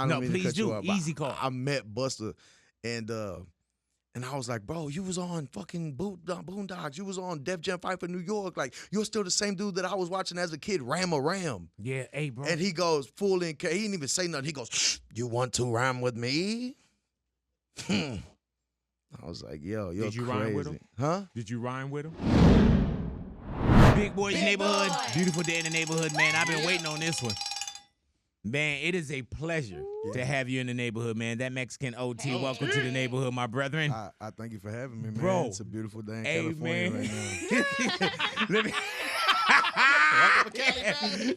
I don't mean to please cut you do. off. But Easy call. I met Buster, and I was like, bro, you was on fucking Boondocks. You was on Def Jam Fight for New York. Like, you're still the same dude that I was watching as a kid, Ram a Ram. Yeah, hey, bro. And he goes full in. He didn't even say nothing. He goes, you want to rhyme with me? I was like, yo, you're Did you crazy. rhyme with him? Huh? Did you rhyme with him? Big Boy's Neighborhood. Beautiful day in the neighborhood, man. I've been waiting on this one. Man, it is a pleasure to have you in the neighborhood, man. That Mexican OT, welcome to the neighborhood, my brethren. I thank you for having me, man. Bro. It's a beautiful day in Hey, California man. right now. Let me...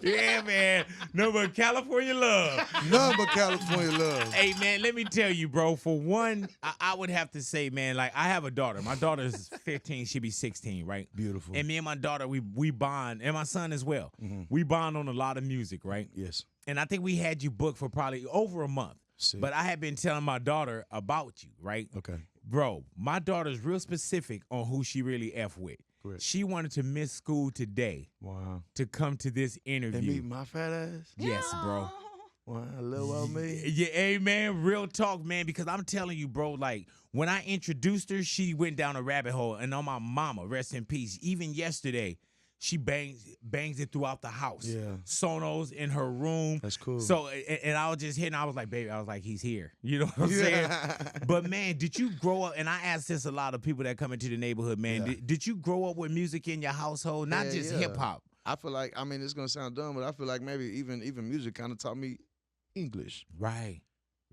yeah, man. No, but California love. None but California love. Hey, man, let me tell you, bro. For one, I would have to say, man, like, I have a daughter. My daughter's 15. She'll be 16, right? Beautiful. And me and my daughter, we bond, and my son as well. Mm-hmm. We bond on a lot of music, right? Yes. And I think we had you booked for probably over a month. See. But I had been telling my daughter about you, right? Okay. Bro, my daughter's real specific on who she really F with. Correct. She wanted to miss school today Wow. to come to this interview. And meet my fat ass? Yes, bro. Wow, little old me. Yeah, hey, man, real talk, man, because I'm telling you, bro, like, when I introduced her, she went down a rabbit hole. And on my mama, rest in peace, even yesterday, she bangs it throughout the house. Yeah. Sonos in her room. That's cool. So, and I was just hitting, I was like, baby, I was like, he's here. You know what I'm saying? But, man, did you grow up, and I ask this a lot of people that come into the neighborhood, man, Yeah. did you grow up with music in your household? Not just hip-hop. I feel like, I mean, it's going to sound dumb, but I feel like maybe even music kind of taught me English. Right.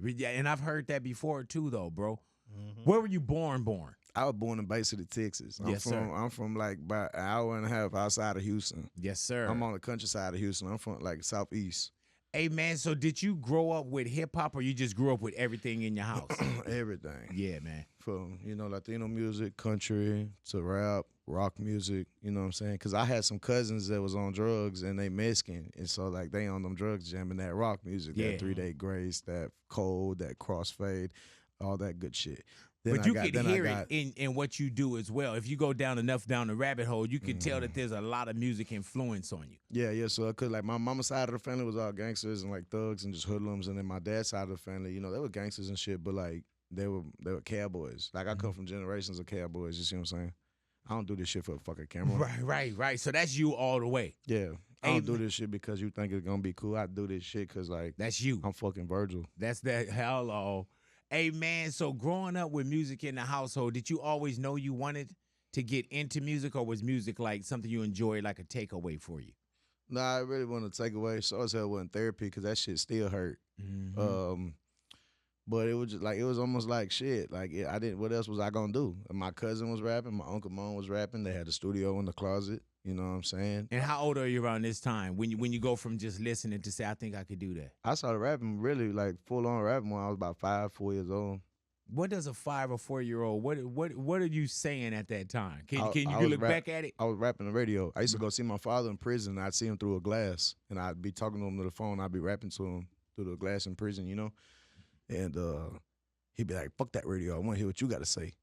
Yeah, and I've heard that before, too, though, bro. Mm-hmm. Where were you born? I was born in Bay City, Texas. I'm from like about an hour and a half outside of Houston. Yes, sir. I'm on the countryside of Houston. I'm from like southeast. Hey, man, so did you grow up with hip-hop or you just grew up with everything in your house? Everything. Yeah, man. From, Latino music, country, to rap, rock music, you know what I'm saying? Because I had some cousins that was on drugs and they Mexican. And so, like, they on them drugs jamming that rock music, that 3 Day Grace, that Cold, that Crossfade, all that good shit. But you could hear it in what you do as well. If you go down enough down the rabbit hole, you can tell that there's a lot of music influence on you. Yeah. So, because, like, my mama's side of the family was all gangsters and, like, thugs and just hoodlums. And then my dad's side of the family, they were gangsters and shit, but, like, they were cowboys. Like, I come from generations of cowboys, you see what I'm saying? I don't do this shit for a fucking camera. Right. So that's you all the way. Yeah. I don't do this shit because you think it's going to be cool. I do this shit because, like, that's you. I'm fucking Virgil. That's that. Hello. Hey, man, so growing up with music in the household, did you always know you wanted to get into music, or was music like something you enjoyed, like a takeaway for you? Nah, I really want to take away. So as hell wasn't therapy because that shit still hurt. Mm-hmm. But it was just like, it was almost like shit. Like, I didn't. What else was I gonna do? And my cousin was rapping. My uncle Mom was rapping. They had a studio in the closet. You know what I'm saying? And how old are you around this time when you go from just listening to say, I think I could do that? I started rapping really like full on rapping when I was about 4 years old. What does a 5 or 4-year-old? What are you saying at that time? Can you look back at it? I was rapping the radio. I used to go see my father in prison. I'd see him through a glass, and I'd be talking to him to the phone. I'd be rapping to him through the glass in prison, And he'd be like, "Fuck that radio. I want to hear what you got to say,"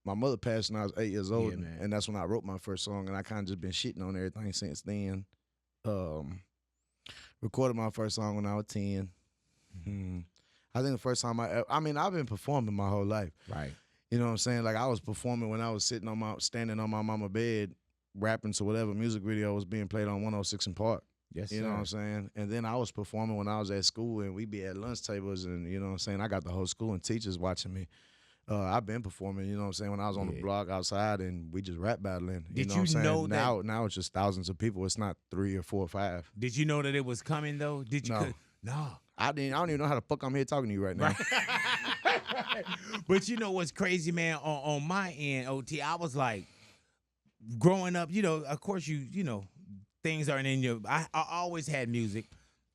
My mother passed when I was 8 years old, and that's when I wrote my first song, and I kind of just been shitting on everything since then. Recorded my first song when I was 10. I think the first time I've been performing my whole life. Right. You know what I'm saying? Like, I was performing when I was standing on my mama's bed, rapping to whatever music video was being played on 106 in Park. Yes, You know what I'm saying? And then I was performing when I was at school, and we'd be at lunch tables, and you know what I'm saying? I got the whole school and teachers watching me. I've been performing, you know what I'm saying, when I was on the block outside, and we just rap battling. Did know what I'm saying? know that? Now it's just thousands of people. It's not 3 or 4 or 5. Did you know that it was coming, though? Did you? No. I don't even know how the fuck I'm here talking to you right now. Right. But you know what's crazy, man? On my end, OT, I was like, growing up, of course, things aren't in your. I always had music.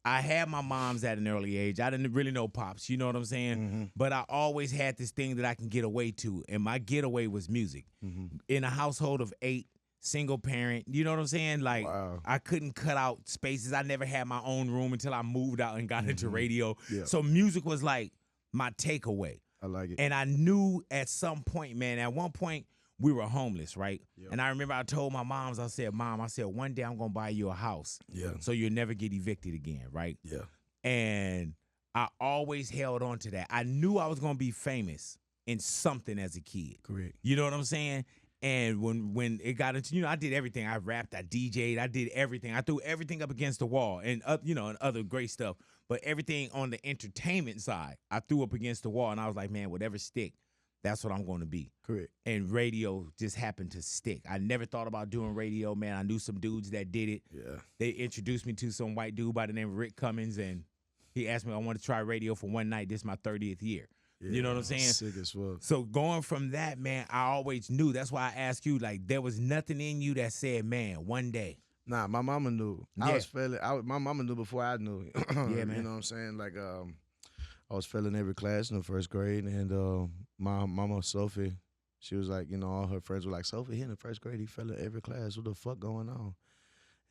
I had my mom's at an early age. I didn't really know pops, you know what I'm saying? Mm-hmm. But I always had this thing that I can get away to, and my getaway was music. Mm-hmm. In a household of 8, single parent, you know what I'm saying? Like, wow. I couldn't cut out spaces. I never had my own room until I moved out and got into radio. Yeah. So music was like my takeaway. I like it. And I knew at some point, man, at one point, we were homeless, right? Yep. And I remember I told my moms, I said, Mom, one day I'm going to buy you a house. Yeah. So you'll never get evicted again, right? Yeah. And I always held on to that. I knew I was gonna be famous in something as a kid. Correct. You know what I'm saying? And when it got into, I did everything. I rapped, I DJ'd, I did everything. I threw everything up against the wall and and other great stuff. But everything on the entertainment side, I threw up against the wall, and I was like, man, whatever stick, that's what I'm going to be. Correct. And radio just happened to stick. I never thought about doing radio, man. I knew some dudes that did it. Yeah. They introduced me to some white dude by the name of Rick Cummins, and he asked me if I wanted to try radio for one night. This is my 30th year. Yeah, you know what I'm saying? Sick as fuck. So going from that, man, I always knew. That's why I asked you, like, there was nothing in you that said, man, one day. Nah, my mama knew. Yeah. I was feeling. My mama knew before I knew. Yeah, man. You know what I'm saying? Like, I was failing every class in the first grade, and my mama Sophie, she was like, all her friends were like, Sophie, he in the first grade, he fell in every class. What the fuck going on?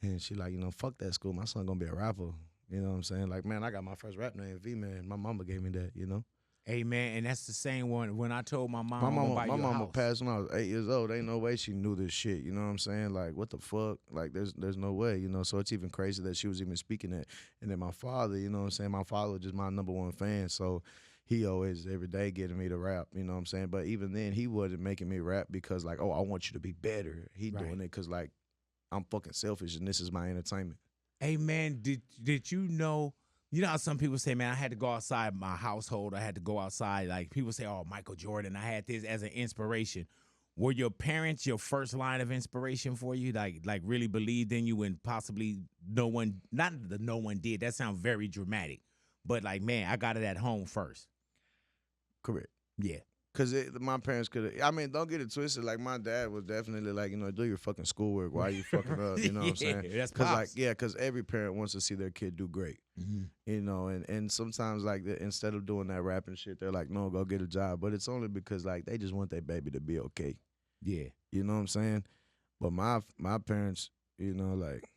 And she like, fuck that school. My son gonna be a rapper. You know what I'm saying? Like, man, I got my first rap name, V-Man. My mama gave me that, Hey, man, and that's the same one. When I told my mom, My my mama passed when I was 8 years old. Ain't no way she knew this shit. You know what I'm saying? Like, what the fuck? Like, there's no way. So it's even crazy that she was even speaking that. And then my father, you know what I'm saying? My father was just my number one fan. So he always every day getting me to rap. You know what I'm saying? But even then, he wasn't making me rap because like, oh, I want you to be better. He Right. doing it because like I'm fucking selfish and this is my entertainment. Hey, man, did you know? You know how some people say, man, I had to go outside my household. I had to go outside. Like, people say, oh, Michael Jordan, I had this as an inspiration. Were your parents your first line of inspiration for you? Like really believed in you when possibly no one did. That sounds very dramatic. But like, man, I got it at home first. Correct. Yeah. Because my parents could have, don't get it twisted. Like, my dad was definitely like, do your fucking schoolwork. Why are you fucking up? You know what I'm saying? That's Because every parent wants to see their kid do great. Mm-hmm. And sometimes, like, instead of doing that rapping shit, they're like, no, go get a job. But it's only because, like, they just want their baby to be okay. Yeah. You know what I'm saying? But my parents, like,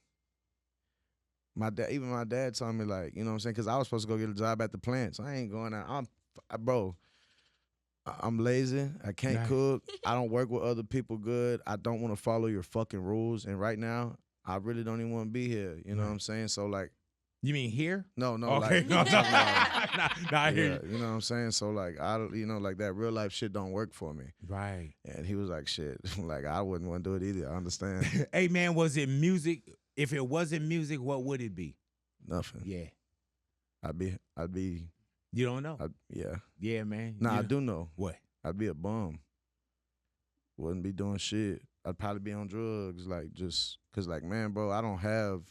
my dad told me, like, you know what I'm saying? Because I was supposed to go get a job at the plant. So I ain't going out. I'm lazy. I can't cook. I don't work with other people good. I don't want to follow your fucking rules. And right now, I really don't even want to be here. You know what I'm saying? So, like. You mean here? No. Okay. Like, I hear you. You know what I'm saying? So, like, like that real life shit don't work for me. Right. And he was like, shit, like, I wouldn't want to do it either. I understand. Hey, man, was it music? If it wasn't music, what would it be? Nothing. Yeah. I'd be. You don't know? Yeah. Yeah, man. Nah, I do know. What? I'd be a bum. Wouldn't be doing shit. I'd probably be on drugs, like, just because, like, man, bro, I don't have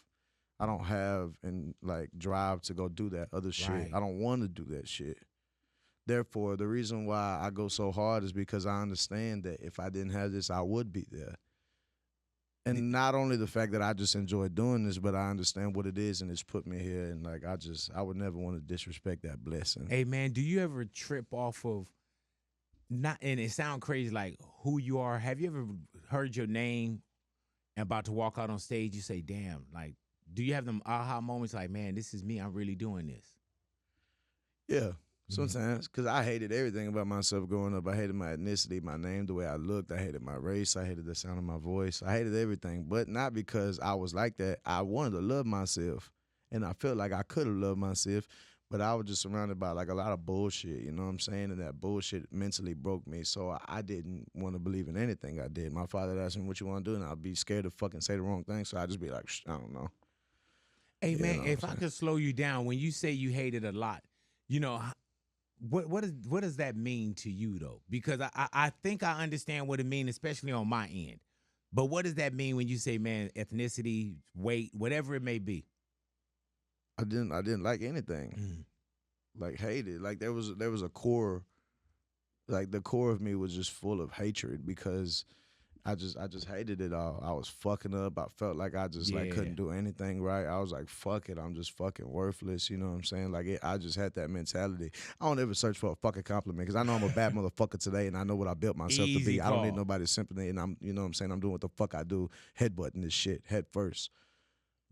and like drive to go do that other shit. Right. I don't want to do that shit. Therefore, the reason why I go so hard is because I understand that if I didn't have this, I would be there. And not only the fact that I just enjoy doing this, but I understand what it is and it's put me here. And like, I would never want to disrespect that blessing. Hey, man, do you ever trip off of and it sounds crazy, like who you are? Have you ever heard your name and about to walk out on stage, you say, damn, like, do you have them aha moments like, man, this is me, I'm really doing this? Yeah. Sometimes, because I hated everything about myself growing up. I hated my ethnicity, my name, the way I looked. I hated my race. I hated the sound of my voice. I hated everything, but not because I was like that. I wanted to love myself, and I felt like I could have loved myself, but I was just surrounded by like a lot of bullshit, you know what I'm saying? And that bullshit mentally broke me, so I didn't want to believe in anything I did. My father asked me, what you want to do? And I'd be scared to fucking say the wrong thing, so I'd just be like, I don't know. Hey, man, if I could slow you down, when you say you hated a lot, what does that mean to you, though? Because I think I understand what it means, especially on my end. But what does that mean when you say, man, ethnicity, weight, whatever it may be? I didn't like anything. Like, hated. Like, there was a core, like the core of me was just full of hatred because I just hated it all. I was fucking up. I felt like I just like couldn't do anything right. I was like, fuck it, I'm just fucking worthless. You know what I'm saying? Like, I just had that mentality. I don't ever search for a fucking compliment because I know I'm a bad motherfucker today and I know what I built myself to be. I don't need nobody's sympathy, and you know what I'm saying? I'm doing what the fuck I do, headbutting this shit head first.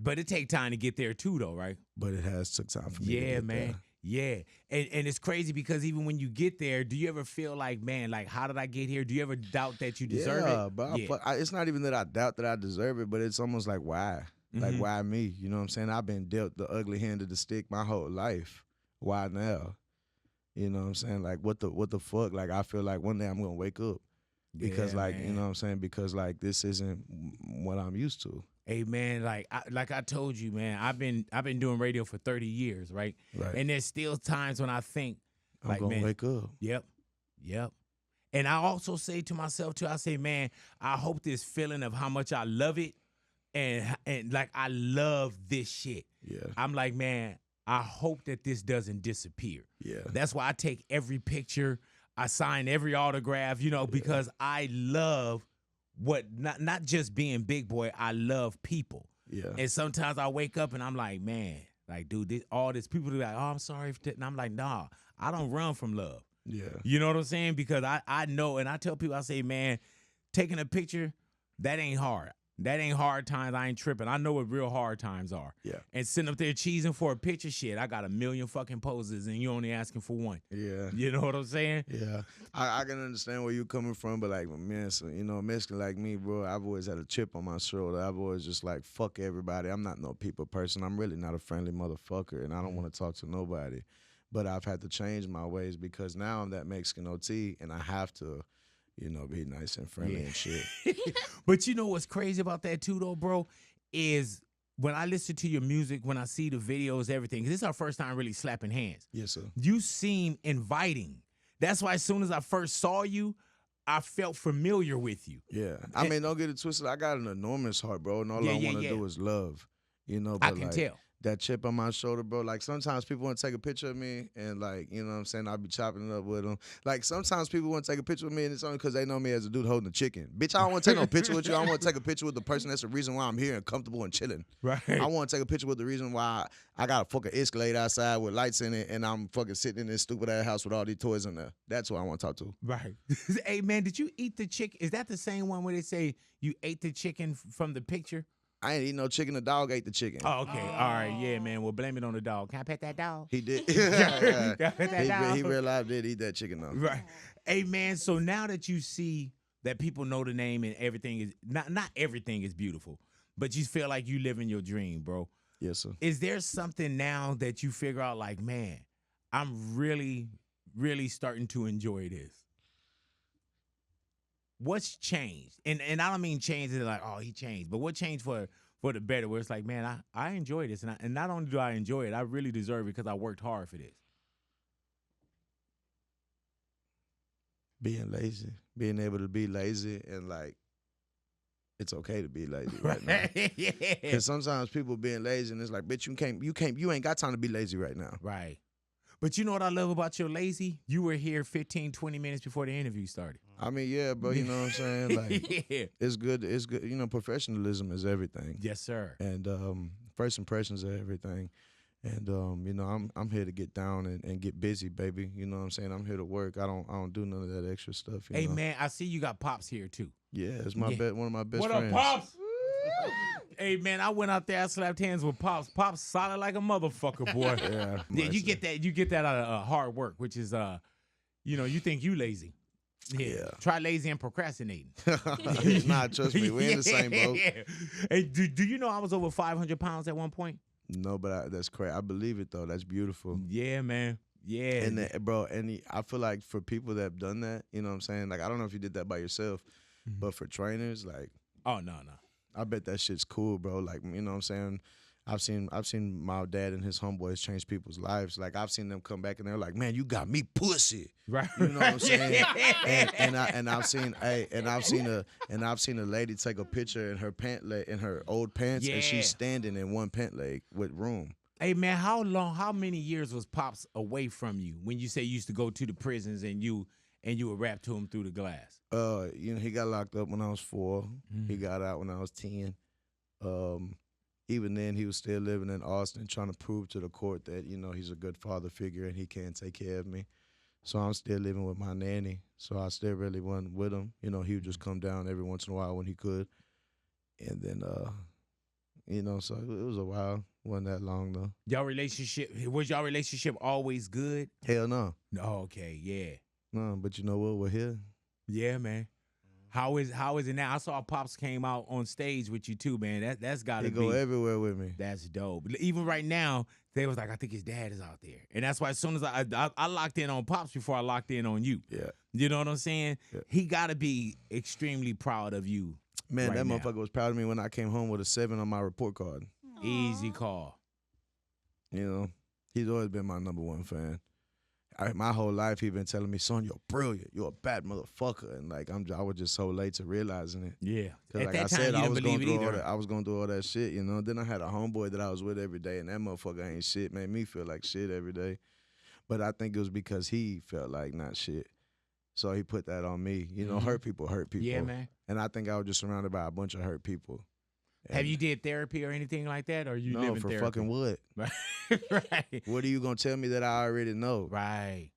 But it take time to get there too, though, right? But it has took time for me to get man. there. Yeah, and it's crazy because even when you get there, do you ever feel like, man, like, how did I get here? Do you ever doubt that you deserve it? But it's not even that I doubt that I deserve it, but it's almost like, why? Like, why me? You know what I'm saying? I've been dealt the ugly hand of the stick my whole life. why now? You know what I'm saying? Like, what the fuck? Like, I feel like one day I'm gonna wake up because, Yeah, like, man. you know what I'm saying? Because, like, this isn't what I'm used to. Hey man, like I told you, man, I've been doing radio for 30 years, right? Right. And there's still times when I think, I'm like, gonna man, wake up. Yep. And I also say to myself too, I say, man, I hope this feeling of how much I love it and like I love this shit. Yeah. I'm like, man, I hope that this doesn't disappear. Yeah. That's why I take every picture, I sign every autograph, because I love what not just being Big Boy, I love people. Yeah. And sometimes I wake up and I'm like, man, like, dude, all this people be like, oh, I'm sorry. And I'm like, nah, I don't run from love. Yeah. You know what I'm saying? Because I know, and I tell people, I say, man, taking a picture, that ain't hard. That ain't hard times. I ain't tripping. I know what real hard times are. Yeah. And sitting up there cheesing for a picture, shit, I got a million fucking poses, and you only asking for one. Yeah. You know what I'm saying? Yeah. I can understand where you're coming from, but like, man, so, Mexican like me, bro, I've always had a chip on my shoulder. I've always just like, fuck everybody. I'm not no people person. I'm really not a friendly motherfucker, and I don't want to talk to nobody. But I've had to change my ways because now I'm that Mexican OT, and I have to, be nice and friendly and shit. But you know what's crazy about that too, though, bro, is when I listen to your music, when I see the videos, everything, 'cause this is our first time really slapping hands. Yes, sir. You seem inviting. That's why as soon as I first saw you, I felt familiar with you. Yeah. I mean, don't get it twisted. I got an enormous heart, bro, and all I want to do is love. But I can tell. That chip on my shoulder, bro. Like, sometimes people want to take a picture of me, and, like, you know what I'm saying? I'll be chopping it up with them. Like, sometimes people want to take a picture with me, and it's only because they know me as a dude holding a chicken. Bitch, I don't want to take no picture with you. I want to take a picture with the person that's the reason why I'm here and comfortable and chilling. Right. I want to take a picture with the reason why I got a fucking Escalade outside with lights in it, and I'm fucking sitting in this stupid-ass house with all these toys in there. That's what I want to talk to. Right. Hey, man, did you eat the chicken? Is that the same one where they say you ate the chicken from the picture? I ain't eating no chicken. The dog ate the chicken. Oh, okay. All right. Yeah, man. Well, blame it on the dog. Can I pet that dog? He did. Can I pet that dog? He real life did eat that chicken, though. Right. Hey, man, so now that you see that people know the name and everything is, not everything is beautiful, but you feel like you living your dream, bro. Yes, sir. Is there something now that you figure out like, man, I'm really, really starting to enjoy this? What's changed? And I don't mean changed as like, oh, he changed, but what changed for the better? Where it's like, man, I enjoy this, and not only do I enjoy it, I really deserve it because I worked hard for this. Being lazy, being able to be lazy, and like, it's okay to be lazy right now. Yeah. Because sometimes people being lazy, and it's like, bitch, you ain't got time to be lazy right now. Right. But you know what I love about your lazy? You were here 15, 20 minutes before the interview started. I mean, yeah, bro, you know what I'm saying? Like, Yeah. it's good. It's good. Professionalism is everything. Yes, sir. And first impressions are everything. And I'm here to get down and get busy, baby. You know what I'm saying? I'm here to work. I don't do none of that extra stuff. Hey, man, I see you got Pops here too. Yeah, it's my one of my best what friends. What up, Pops? Hey, man, I went out there, I slapped hands with Pops. Pops solid like a motherfucker, boy. Yeah, you get that out of hard work, which is you think you lazy. Yeah. Try lazy and procrastinating. Nah, trust me, we in the same boat. Yeah. Hey, do you know I was over 500 pounds at one point? No, but that's crazy. I believe it though. That's beautiful. Yeah, man. Yeah. And bro, I feel like for people that have done that, you know what I'm saying? Like, I don't know if you did that by yourself, but for trainers, like, oh no. I bet that shit's cool, bro. Like, you know what I'm saying? I've seen my dad and his homeboys change people's lives. Like, I've seen them come back and they're like, man, you got me pussy. Right. You know what I'm saying? and I've seen a lady take a picture in her in her old pants, and she's standing in one pant leg with room. Hey, man, how many years was Pops away from you when you say you used to go to the prisons and you would rap to him through the glass? He got locked up when I was 4. He got out when I was 10. Even then, he was still living in Austin, trying to prove to the court that, he's a good father figure and he can take care of me. So I'm still living with my nanny. So I still really wasn't with him. He would just come down every once in a while when he could. And then, so it was a while. Wasn't that long, though. Was y'all relationship always good? Hell no. No, okay, yeah. No, but you know what? We're here. Yeah, man. How is it now? I saw Pops came out on stage with you too, man. That's got to He be. go everywhere with me. That's dope. Even right now, they was like, I think his dad is out there, and that's why as soon as I locked in on Pops before I locked in on you. Yeah. You know what I'm saying? Yeah. He got to be extremely proud of you. Man, right that now. motherfucker was proud of me when I came home with a 7 on my report card. Easy call. You know, he's always been my number one fan. My whole life, he been telling me, son, you're brilliant. You're a bad motherfucker. And like, I was just so late to realizing it. Yeah. Because like I said, I was going to do all that shit, you know. Then I had a homeboy that I was with every day, and that motherfucker ain't shit. Made me feel like shit every day. But I think it was because he felt like not shit. So he put that on me. You know, hurt people hurt people. Yeah, man. And I think I was just surrounded by a bunch of hurt people. Have you did therapy or anything like that? Or you live in for therapy? fucking what? Right. What are you going to tell me that I already know? Right.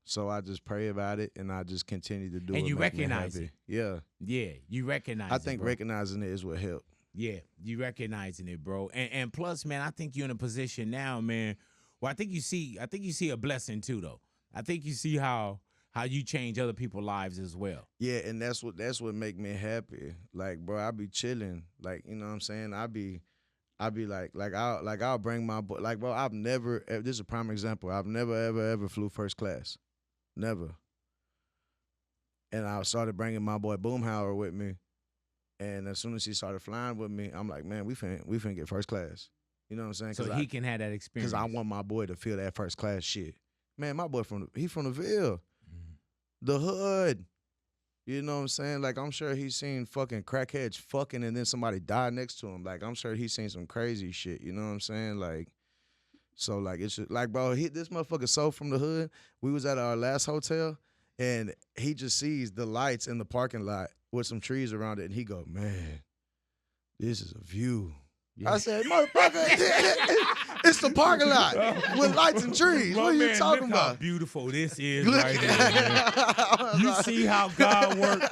So I just pray about it, and I just continue to do it. And you recognize it. Yeah. Yeah, you recognize it, I think recognizing it is what helped. Yeah, you recognizing it, bro. And plus, man, I think you're in a position now, man. Well, I think you see a blessing too, though. I think you see how you change other people's lives as well. Yeah, and that's what make me happy. Like, bro, I be chilling. Like, you know what I'm saying? I be I'll bring my boy. Like, bro, I've never. This is a prime example. I've never ever flew first class, never. And I started bringing my boy Boomhauer with me, and as soon as he started flying with me, I'm like, man, we finna get first class. You know what I'm saying? So he can have that experience. Because I want my boy to feel that first class shit. Man, my boy from the Ville, the hood. You know what I'm saying? Like, I'm sure he's seen fucking crackheads fucking and then somebody died next to him. Like, I'm sure he's seen some crazy shit. You know what I'm saying? Like, so, like, it's just, like, bro, this motherfucker so from the hood. We was at our last hotel, and he just sees the lights in the parking lot with some trees around it, and he go, man, this is a view. Yeah. I said, motherfucker, it's the parking lot with lights and trees. What are you talking about? How beautiful this is right here, man. You see how God works?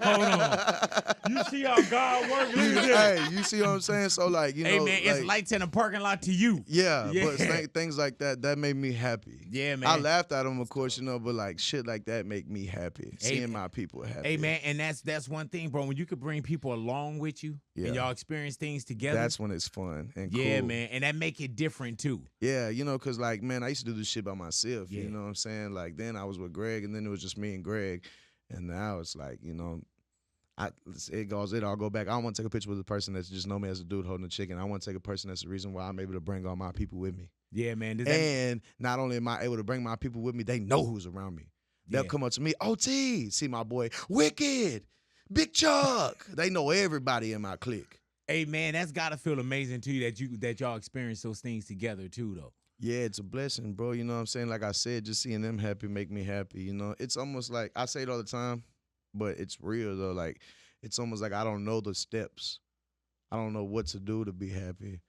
Hold on. You see how God works? Hey, you see what I'm saying? So, like, you know. Hey, man, it's lights in the parking lot to you. Yeah, but things like that made me happy. Yeah, man. I laughed at him, of course, you know, but, like, shit like that make me happy. Seeing my people happy. Hey, man, and that's one thing, bro. When you could bring people along with you and y'all experience things together. That's when it's fun and cool. Yeah, man, and that make it different, too. Yeah, you know, because, like, man, I used to do this shit by myself. Yeah. You know what I'm saying? Like, then I was with Greg, and then it was just me and Greg. And now it's like, you know, it all go back. I don't want to take a picture with a person that's just know me as a dude holding a chicken. I want to take a person that's the reason why I'm able to bring all my people with me. Yeah, man. And not only am I able to bring my people with me, they know who's around me. They'll come up to me, OT, see my boy, Wicked, Big Chuck. They know everybody in my clique. Hey, man, that's got to feel amazing to you that y'all experience those things together, too, though. Yeah, it's a blessing, bro. You know what I'm saying? Like I said, just seeing them happy make me happy. You know, it's almost like, I say it all the time, but it's real, though. Like, it's almost like I don't know the steps. I don't know what to do to be happy.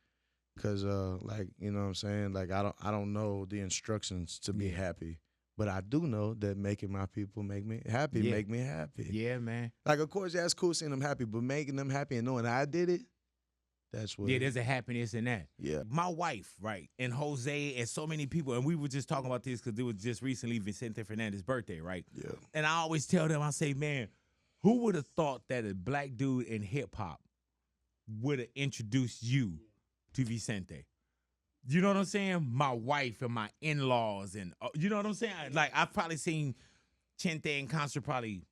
Because, like, you know what I'm saying? Like, I don't know the instructions to be happy. But I do know that making my people make me happy, make me happy. Yeah, man. Like, of course, yeah, it's cool seeing them happy, but making them happy and knowing I did it, that's what. Yeah, there's a happiness in that. Yeah. My wife, right, and Jose and so many people, and we were just talking about this because it was just recently Vincente Fernandez's birthday, right? Yeah. And I always tell them, I say, man, who would have thought that a black dude in hip-hop would have introduced you to Vincente? You know what I'm saying? My wife and my in-laws and, you know what I'm saying? Like, I've probably seen Chente in concert probably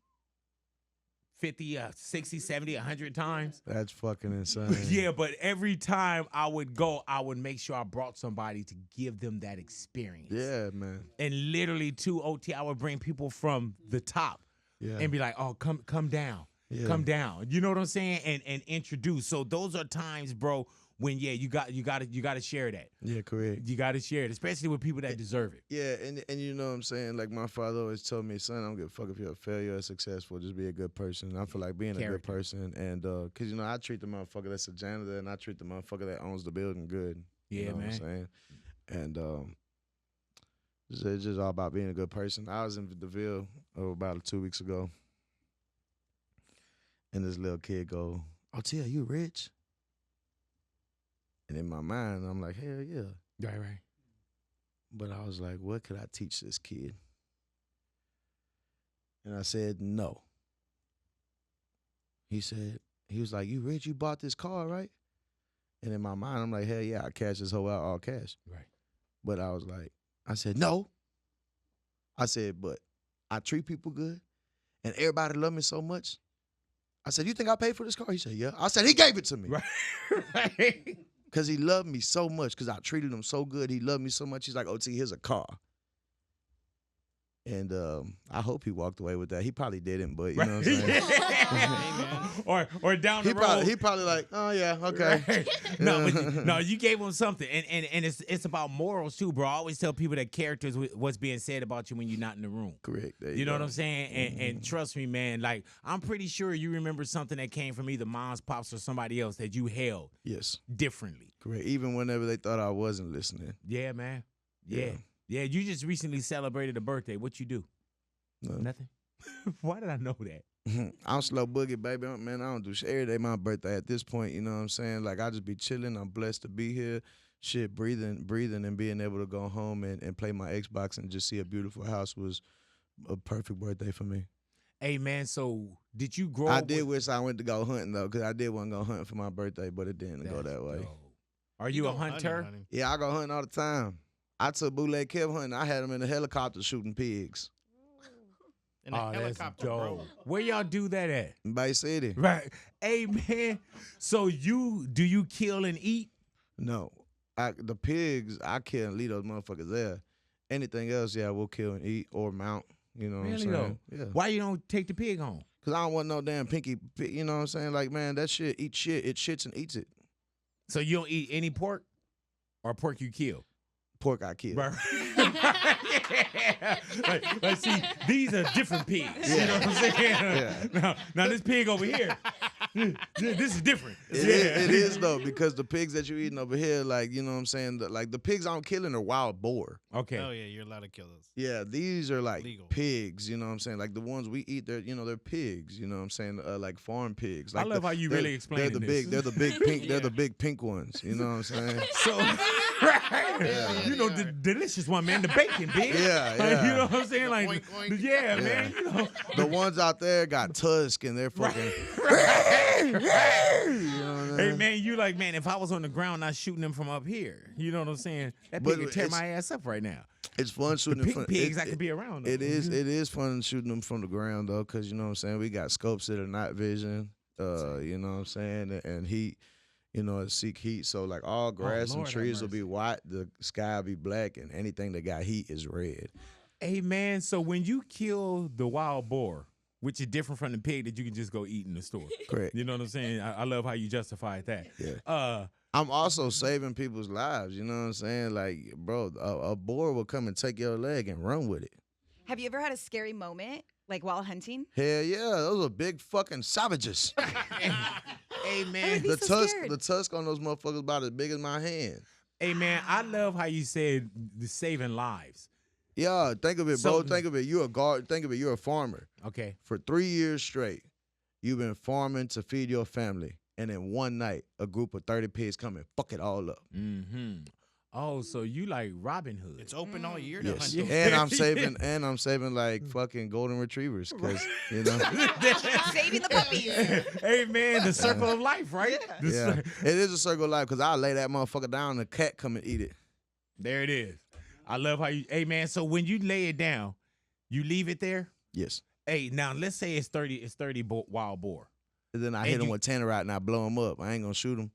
50, 60, 70, 100 times. That's fucking insane. Yeah, but every time I would go, I would make sure I brought somebody to give them that experience. Yeah, man. And literally, to OT, I would bring people from the top and be like, oh, come down. Yeah. Come down. You know what I'm saying? And introduce. So those are times, bro, when you got to share that. Yeah, correct. You got to share it, especially with people that deserve it. Yeah, and you know what I'm saying? Like, my father always told me, son, I don't give a fuck if you're a failure or successful. Just be a good person. And I feel like being a good person. And because, you know, I treat the motherfucker that's a janitor and I treat the motherfucker that owns the building good. Yeah, you know man. What I'm saying? And it's just all about being a good person. I was in the Ville about 2 weeks ago. And this little kid go, oh, Tia, you rich? And in my mind, I'm like, hell yeah. Right. But I was like, what could I teach this kid? And I said, no. he was like, you rich? You bought this car, right? And in my mind, I'm like, hell yeah, I cash this whole out all cash. Right. But I said, no. I said, but I treat people good and everybody love me so much. I said, you think I paid for this car? He said, yeah. I said, he gave it to me. Right. Because he loved me so much, because I treated him so good. He loved me so much. He's like, OT, here's a car. And I hope he walked away with that. He probably didn't, but you know what I'm saying? or down the road. He probably like, oh yeah, okay. Right. No, you gave him something, and it's about morals too, bro. I always tell people that character is what's being said about you when you're not in the room. Correct. You know what I'm saying? And trust me, man. Like I'm pretty sure you remember something that came from either mom's, pops, or somebody else that you held. Yes. Differently. Correct. Even whenever they thought I wasn't listening. Yeah, man. Yeah. Yeah, you just recently celebrated a birthday. What you do? Nothing. Why did I know that? I'm slow boogie, baby. Man, I don't do shit. Every day my birthday at this point, you know what I'm saying? Like, I just be chilling. I'm blessed to be here. Shit, breathing, and being able to go home and play my Xbox and just see a beautiful house was a perfect birthday for me. Hey, man, so did you grow I up did wish I went to go hunting, though, because I did want to go hunting for my birthday, but it didn't go that way. Dope. Are you a hunter? Hunting. Yeah, I go hunting all the time. I took Bootleg Kev hunting. I had him in a helicopter shooting pigs. In a helicopter, bro. Where y'all do that at? In Bay City. Right. Hey, man, so do you kill and eat? No. The pigs, I kill and leave those motherfuckers there. Anything else, yeah, we'll kill and eat or mount. You know what I'm saying? Though? Yeah. Why you don't take the pig home? Because I don't want no damn pinky, you know what I'm saying? Like, man, that shit eats shit. It shits and eats it. So you don't eat any pork or pork you kill? Pork I kill. Right. Yeah. Like, see, these are different pigs. Yeah. You know what I'm saying? Yeah. Now this pig over here, this is different. It is, though, because the pigs that you're eating over here, like, you know what I'm saying? Like, the pigs I'm killing are wild boar. Okay. Oh, yeah, you're allowed to kill those. Yeah, these are like Legal. pigs, you know what I'm saying? Like the ones we eat, they're pigs, you know what I'm saying? Like farm pigs. Like I love how you really explain this. They're the big pink, they're the big pink ones, you know what I'm saying? So, right. You know, the delicious one, man, the bacon, big. Yeah, Like, yeah. you know what I'm saying? Like, Oink, oink. yeah, man. You know. The ones out there got tusk and they're fucking. You know what I'm Hey, saying? man, you like, man, if I was on the ground, not shooting them from up here. You know what I'm saying? That pig But would tear it's- my ass up right now. It's fun shooting The them from pigs I could be around. Though. It is fun shooting them from the ground though, because you know what I'm saying? We got scopes that are night vision, you know what I'm saying? And heat, you know, it seek heat. So like all grass and Lord have trees will mercy. be white, the sky will be black, and anything that got heat is red. Hey, man, so when you kill the wild boar, which is different from the pig that you can just go eat in the store. Correct. You know what I'm saying? I love how you justified that. Yeah. I'm also saving people's lives, you know what I'm saying? Like, bro, a boar will come and take your leg and run with it. Have you ever had a scary moment, like while hunting? Hell yeah, those are big fucking savages. Hey, man. Be so scared. The tusk on those motherfuckers about as big as my hand. Hey, man, I love how you said the saving lives. Yeah, think of it, So- bro. Think of it. You're a guard. Think of it. You're a farmer. Okay. For 3 years straight, you've been farming to feed your family. And in one night, a group of 30 pigs come and fuck it all up. Mm-hmm. Oh, so you like Robin Hood. It's open all year to Yes. hunt. And I'm saving like fucking golden retrievers. Cause you know. Saving the puppies. Hey, man, the circle of life, right? The Yeah. cir- It is a circle of life because I'll lay that motherfucker down and the cat come and eat it. There it is. I love how you, hey, man, so when you lay it down, you leave it there? Yes. Hey, now let's say it's 30 wild boar. And then I And hit him you- with tannerite and I blow him up. I ain't gonna shoot him.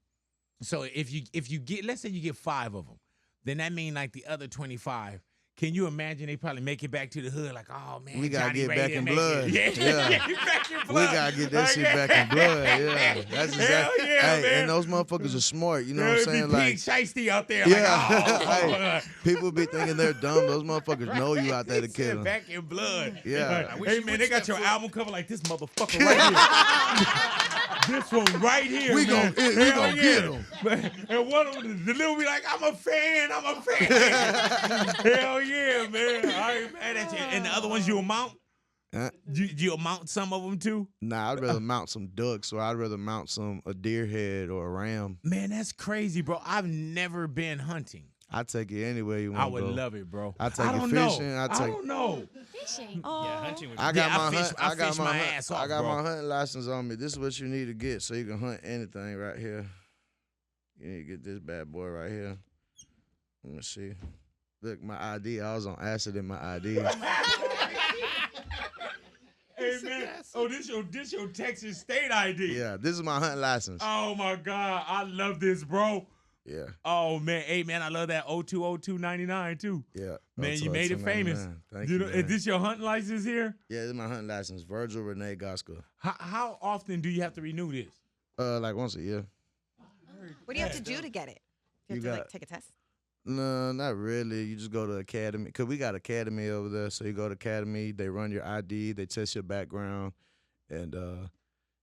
So if you get, let's say you get 5 of them, then that means like the other 25. Can you imagine they probably make it back to the hood like, oh man, We gotta Johnny get Ray back didn't in make blood. it. Yeah, Yeah. get back in We blood. gotta get that shit back in blood. Yeah, that's exactly. Hell yeah, hey, man. and those motherfuckers are smart. You know There what I'm would saying? be Like, pig shiesty out there. yeah. Like, oh, Hey, people be thinking they're dumb. Those motherfuckers know you out there to He kill said them. back in blood. Yeah. I wish Hey you man, would they got step your foot- album cover like this motherfucker right here. This one right here. We man. gon' we Hell gon' yeah. get 'em. And one of them, the little be like, I'm a fan. Hell yeah, man. I ain't mad at you. And the other ones you'll mount? You'll mount some of them too? Nah, I'd rather mount some ducks or I'd rather mount a deer head or a ram. Man, that's crazy, bro. I've never been hunting. I take you anywhere you want I to would go. love it, bro. I take I you don't fishing. know. I don't know. Fishing. Oh. Yeah, hunting would be I got Yeah, my I fish my ass off, I got bro. my hunting license on me. This is what you need to get so you can hunt anything right here. You need to get this bad boy right here. Let me see. Look, my ID. I was on acid in my ID. Hey man, oh this your Texas State ID. Yeah, this is my hunting license. Oh my God, I love this, bro. Yeah, Oh man, hey man, I love that 020299 too. yeah. Man, you made it famous. Thank You you, know, man. is this your hunting license here? Yeah, this is my hunting license. Virgil Renee Goska. How often do you have to renew this? Like once a year. What do you have to do to get it? Do you have You to got- like take a test? No, not really. You just go to academy. Cause we got academy over there. So you go to academy. They run your ID. They test your background, and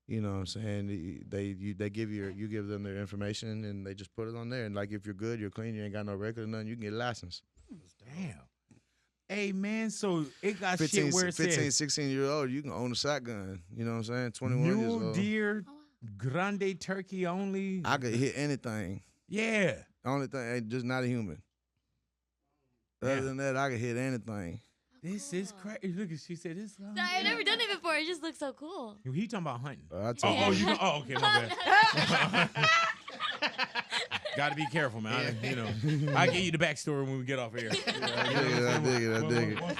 you know what I'm saying. They give you give them their information, and they just put it on there. And like if you're good, you're clean, you ain't got no record or nothing, you can get a license. Damn. Hey man, so it got 15, shit where it 15, says 16 years old, you can own a shotgun. You know what I'm saying? 21 years mule old. deer, grande turkey only. I could hit anything. Yeah. Only thing, ain't just not a human. Yeah. Other than that, I could hit anything. This is crazy. Look, she said this. I've never done it before. It just looks so cool. He talking about hunting. I tell Oh, you. you know. Oh, okay, my bad. Got to be careful, man. You know, I give you the backstory when we get off here. I dig it. Once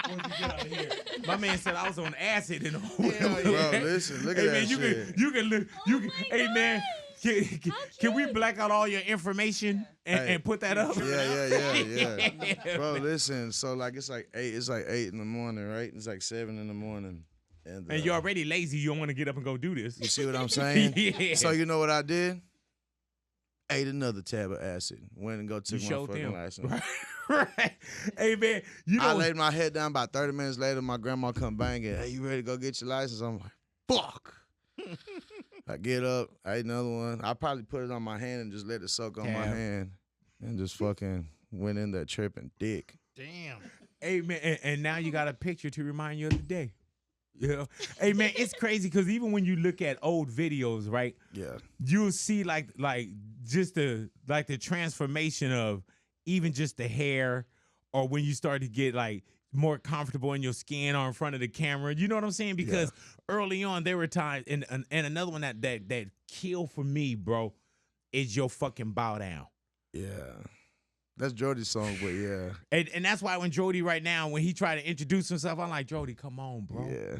we get out of here. My man said I was on acid and Bro, listen, look at hey that man, shit. you can look. You can. Hey man, can we black out all your information and, Hey. and put that up? Yeah. Bro, listen. So like it's like 8 in the morning, right? It's like 7 in the morning, and And you're already lazy. You don't want to get up and go do this. you see what I'm saying? Yeah. So you know what I did? Ate another tab of acid. Went and go took You my showed fucking them. license. Right. Hey man, you know I laid my head down. About 30 minutes later, my grandma come banging. Hey, you ready to go get your license? I'm like, fuck. I get up. I ate another one. I probably put it on my hand and just let it soak on my Tab. hand, and just fucking went in there tripping dick. Damn. Hey man, and now you got a picture to remind you of the day. Yeah. Hey man, it's crazy because even when you look at old videos, right? Yeah. You'll see like just the transformation of even just the hair, or when you start to get like more comfortable in your skin or in front of the camera. You know what I'm saying? Because early on there were times, and another one that killed for me, bro, is your fucking bow down. Yeah. That's Jordy's song, but yeah. And that's why when Jody right now, when he tried to introduce himself, I'm like, Jody, come on, bro. Yeah.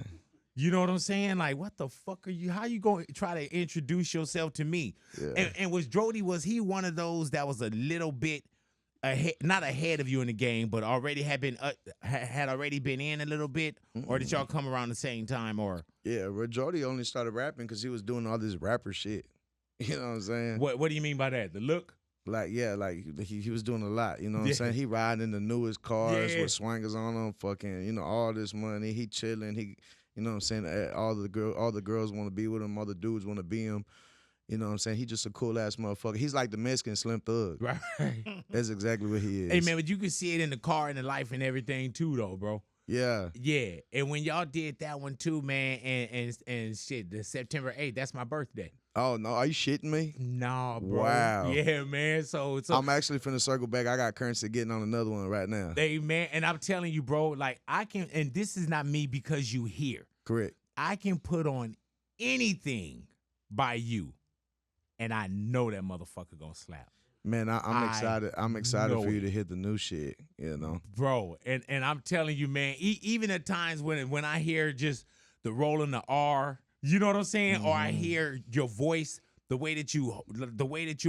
You know what I'm saying? Like, what the fuck are you? How you going to try to introduce yourself to me? Yeah. And was he one of those that was a little bit ahead, not ahead of you in the game, but already had already been in a little bit, or did y'all come around the same time? Or Yeah, well, Jordy only started rapping because he was doing all this rapper shit. You know what I'm saying? what do you mean by that? The look? Like, yeah, like he was doing a lot. You know what Yeah. I'm saying? He riding in the newest cars Yeah. with swangers on them, fucking, you know, all this money. He chilling. He, you know what I'm saying? All the girls want to be with him. All the dudes want to be him. You know what I'm saying? He just a cool ass motherfucker. He's like the Mexican Slim Thug. Right. That's exactly what he is. Hey man, but you can see it in the car and the life and everything too, though, bro. Yeah. Yeah, and when y'all did that one too, man, and shit, the September 8th, that's my birthday. Oh no, are you shitting me? Nah, bro. Wow. Yeah, man. So I'm actually finna circle back. I got currency getting on another one right now. hey, man, and I'm telling you, bro, like I can, and this is not me because you here. Correct. I can put on anything by you, and I know that motherfucker gonna slap. Man, I'm I excited. I'm excited know for you it. to hit the new shit. You know. Bro, and I'm telling you, man, even at times when I hear just the rolling the R, you know what I'm saying, or I hear your voice, the way that you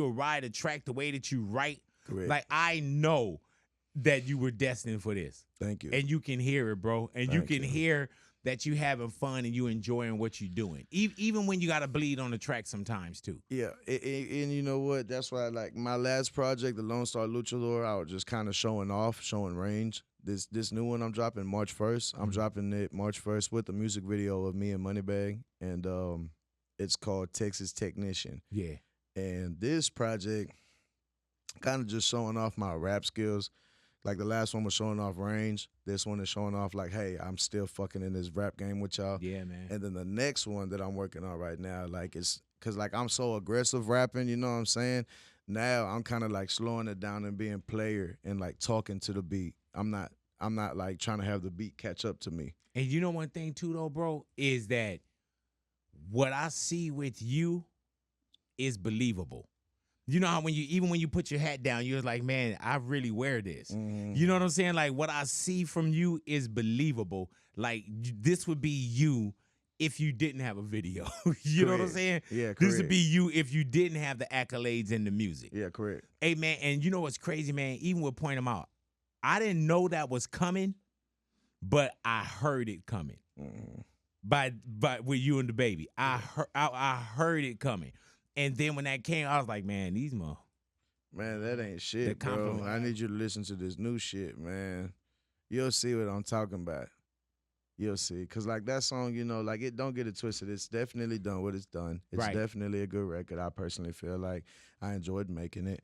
ride a track, the way that you write, Correct. like I know that you were destined for this, Thank you. and you can hear it, bro, and you Thank can you. hear that you having fun and you enjoying what you're doing, even when you got to bleed on the track sometimes too. Yeah, and you know what? That's why, like, my last project, the Lone Star Luchador, I was just kind of showing off, showing range. This new one I'm dropping March 1st. I'm dropping it March 1st with a music video of me and Moneybag, and it's called Texas Technician. Yeah. And this project, kind of just showing off my rap skills. Like the last one was showing off range. This one is showing off like, hey, I'm still fucking in this rap game with y'all. Yeah, man. And then the next one that I'm working on right now, like, it's because like I'm so aggressive rapping, you know what I'm saying? now I'm kind of like slowing it down and being player and like talking to the beat. I'm not like trying to have the beat catch up to me. And you know one thing too, though, bro, is that what I see with you is believable. You know how even when you put your hat down, you're like, man, I really wear this. Mm-hmm. You know what I'm saying? Like what I see from you is believable. Like this would be you if you didn't have a video. You know what I'm saying? Yeah, correct. This would be you if you didn't have the accolades and the music. Yeah, correct. Hey, man, and you know what's crazy, man? Even with Point 'em Out, I didn't know that was coming, but I heard it coming. Mm-hmm. By with you and the baby. I heard it coming. And then when that came, I was like, man, these Man, that ain't shit, bro. compliment. I need you to listen to this new shit, man. You'll see what I'm talking about. You'll see. Because, like, that song, you know, like, don't get it twisted. It's definitely done what it's done. It's Right. definitely a good record. I personally feel like I enjoyed making it.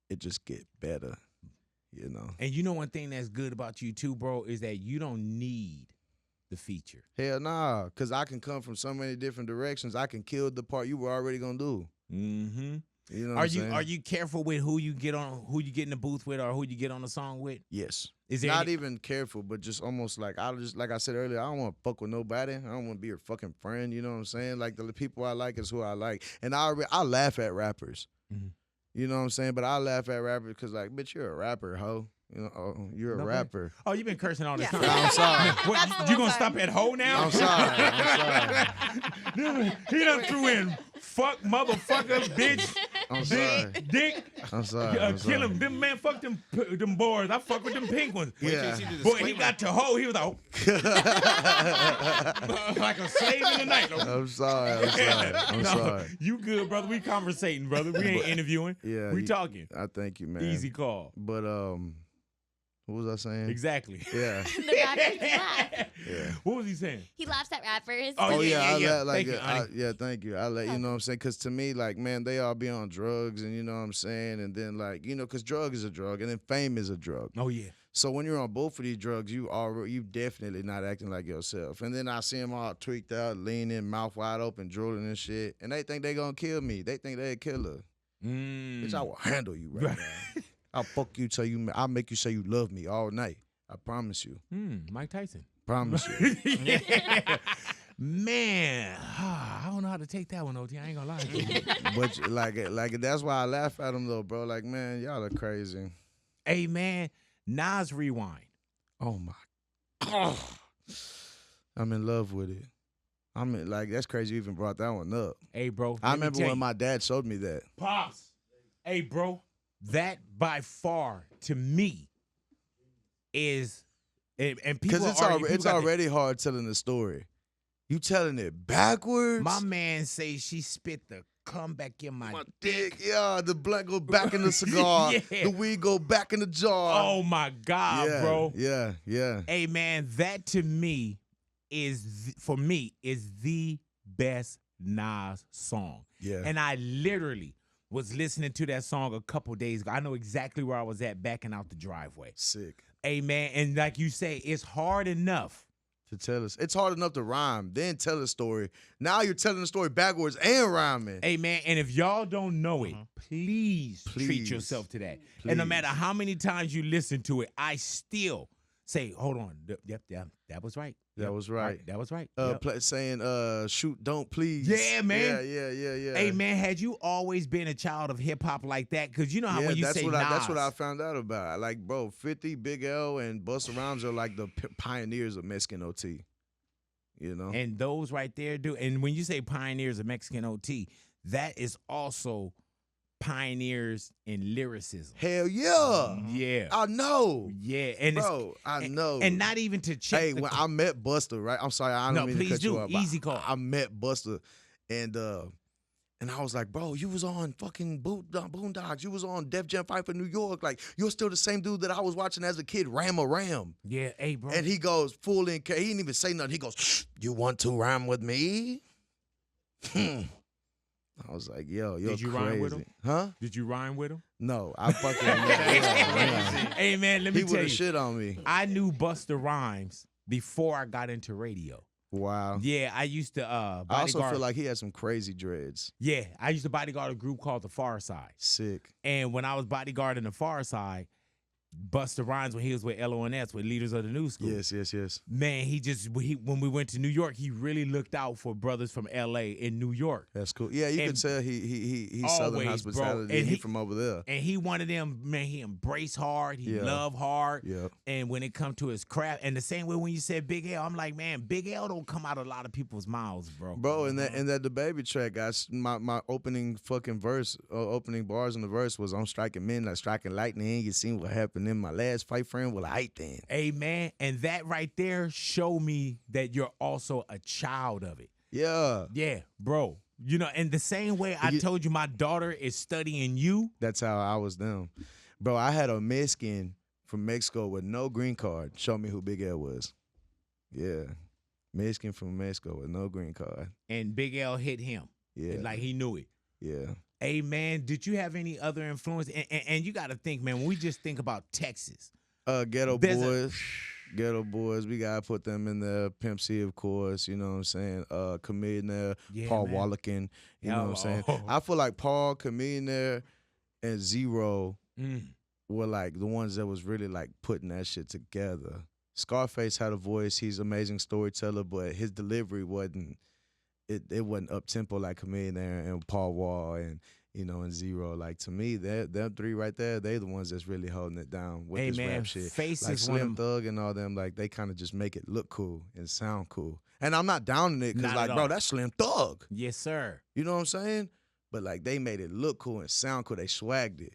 It just get better, you know. And you know one thing that's good about you too, bro, is that you don't need the feature. Hell nah, because I can come from so many different directions. I can kill the part you were already going to do. Mm-hmm. You know what Are I'm you saying? are you careful with who you get in the booth with or who you get on the song with? Yes. Is there Not any- even careful, but just almost like like I said earlier, I don't want to fuck with nobody. I don't want to be your fucking friend. You know what I'm saying? Like the people I like is who I like, and I laugh at rappers. Mhm. You know what I'm saying? But I laugh at rappers because like, bitch, you're a rapper, ho. You know, you're a No, rapper. Oh, you've been cursing all this Yeah. time. Nah, I'm sorry. What, That's the you one gonna time. stop at hoe now? I'm sorry. He done threw in fuck, motherfucker, bitch, I'm sorry. dick. I'm sorry. I'm Kill sorry. him. Them man, fuck them boys. I fuck with them pink ones. Yeah. Boy, he got to hoe. He was like, like a slave in the night. I'm sorry. I'm sorry. I'm No, sorry. You good, brother? We conversating, brother. We ain't interviewing. Yeah. We talking. I thank you, man. Easy call. But what was I saying? Exactly. Yeah. The rappers laugh. Yeah. What was he saying? He laughs at rappers. Oh, yeah. I let, like, Thank you, honey. yeah, thank you. I let you know what I'm saying, because to me, like, man, they all be on drugs, and you know what I'm saying, and then like, you know, because drug is a drug, and then fame is a drug. Oh yeah. So when you're on both of these drugs, you definitely not acting like yourself. And then I see them all tweaked out, leaning, mouth wide open, drooling and shit, and they think they gonna kill me. They think they a killer. Bitch, I will handle you right now. I'll fuck you till I'll make you say you love me all night. I promise you. Mike Tyson. Promise you. Yeah. Man, I don't know how to take that one, OT. I ain't gonna lie to you. But like that's why I laugh at them though, bro. Like, man, y'all are crazy. Hey, man, Nas Rewind. Oh my God. I'm in love with it. Like, that's crazy you even brought that one up. Hey, bro. I let me remember tell when you. my dad showed me that. Pops. Hey, bro, that by far to me is, and people Because it's already hard telling the story. You telling it backwards? My man say she spit the comeback in my dick. Yeah, the blunt go back in the cigar. Yeah. The weed go back in the jar. Oh my God, yeah, bro. Yeah, yeah. Hey, man, that to me is the best Nas song. Yeah. And I literally was listening to that song a couple days ago. I know exactly where I was at backing out the driveway. Sick. Hey, man, and like you say, it's hard enough To tell us. It's hard enough to rhyme, then tell a story. Now you're telling the story backwards and rhyming. Hey, man, and if y'all don't know it, please treat Please. yourself to that. And no Please. matter how many times you listen to it, I still say, hold on. Yep, that was right. That Yep, was right. That was right. Yep. Saying, shoot, don't please. Yeah, man. Yeah. Hey, man, had you always been a child of hip-hop like that? Because you know how Yeah, when you that's say what Nas, that's what I found out about. Like, bro, 50, Big L, and Busta Rhymes are like the pioneers of Mexican OT. You know? and those right there do. And when you say pioneers of Mexican OT, that is also pioneers in lyricism. Hell yeah. Yeah. I know. Yeah. And Bro, I know. And not even to check. Hey, the when I met Busta, right? I'm sorry, I don't No, mean to please cut you do. off. Easy call. I met Busta, and I was like, bro, you was on fucking Boondocks. You was on Def Jam 5 for New York. Like, you're still the same dude that I was watching as a kid, Ram a Ram. Yeah, hey, bro. And he goes full in. He didn't even say nothing. He goes, you want to rhyme with me? I was like, yo, you're Did you crazy. rhyme with him? Huh? Did you rhyme with him? No, I fucking yeah. Hey, man, let me He tell would you. have shit on me. I knew Busta Rhymes before I got into radio. Wow. Yeah, I used to I bodyguard. also feel like he had some crazy dreads. Yeah, I used to bodyguard a group called the Far Side. Sick. And when I was bodyguarding the Far Side, Busta Rhymes, when he was with LONS, with Leaders of the New School. Yes. Man, when we went to New York, he really looked out for brothers from LA in New York. That's cool. Yeah, you And can tell he's always, Southern bro. hospitality. And He he- from over there. And he one of them, man, he embraced hard, he Yeah. loved hard. Yep. And when it come to his craft, and the same way when you said Big L, I'm like, man, Big L don't come out a lot of people's mouths, bro. Bro, and that the baby track, guys, my opening fucking verse, opening bars in the verse was I'm striking men like striking lightning. You seen what happened in my last fight frame? Well, I then. Hey, man, and that right there show me that you're also a child of it. Yeah. Yeah, bro. You know, and the same way I told you my daughter is studying you. That's how I was them. Bro, I had a Mexican from Mexico with no green card show me who Big L was. Yeah. Mexican from Mexico with no green card. And Big L hit him. Yeah. Like he knew it. Yeah. Hey, man, did you have any other influence? And you got to think, man, when we just think about Texas. Ghetto There's Boys. Ghetto Boys, we gotta put them in there. Pimp C, of course, you know what I'm saying? Chameleon there, Yeah, Paul man. Wallakin, you know what I'm saying? Oh. I feel like Paul, Chameleon there, and Zero Mm. were like the ones that was really like putting that shit together. Scarface had a voice, he's an amazing storyteller, but his delivery wasn't up tempo like Chameleon there and Paul Wall and you know, and Zero. Like to me, them three right there, they the ones that's really holding it down with Hey, this man, rap shit. Face Like is one Slim of Thug and all them, like they kind of just make it look cool and sound cool. And I'm not downing it because Not like, at bro, all. that's Slim Thug. Yes, sir. You know what I'm saying? But like they made it look cool and sound cool. They swagged it.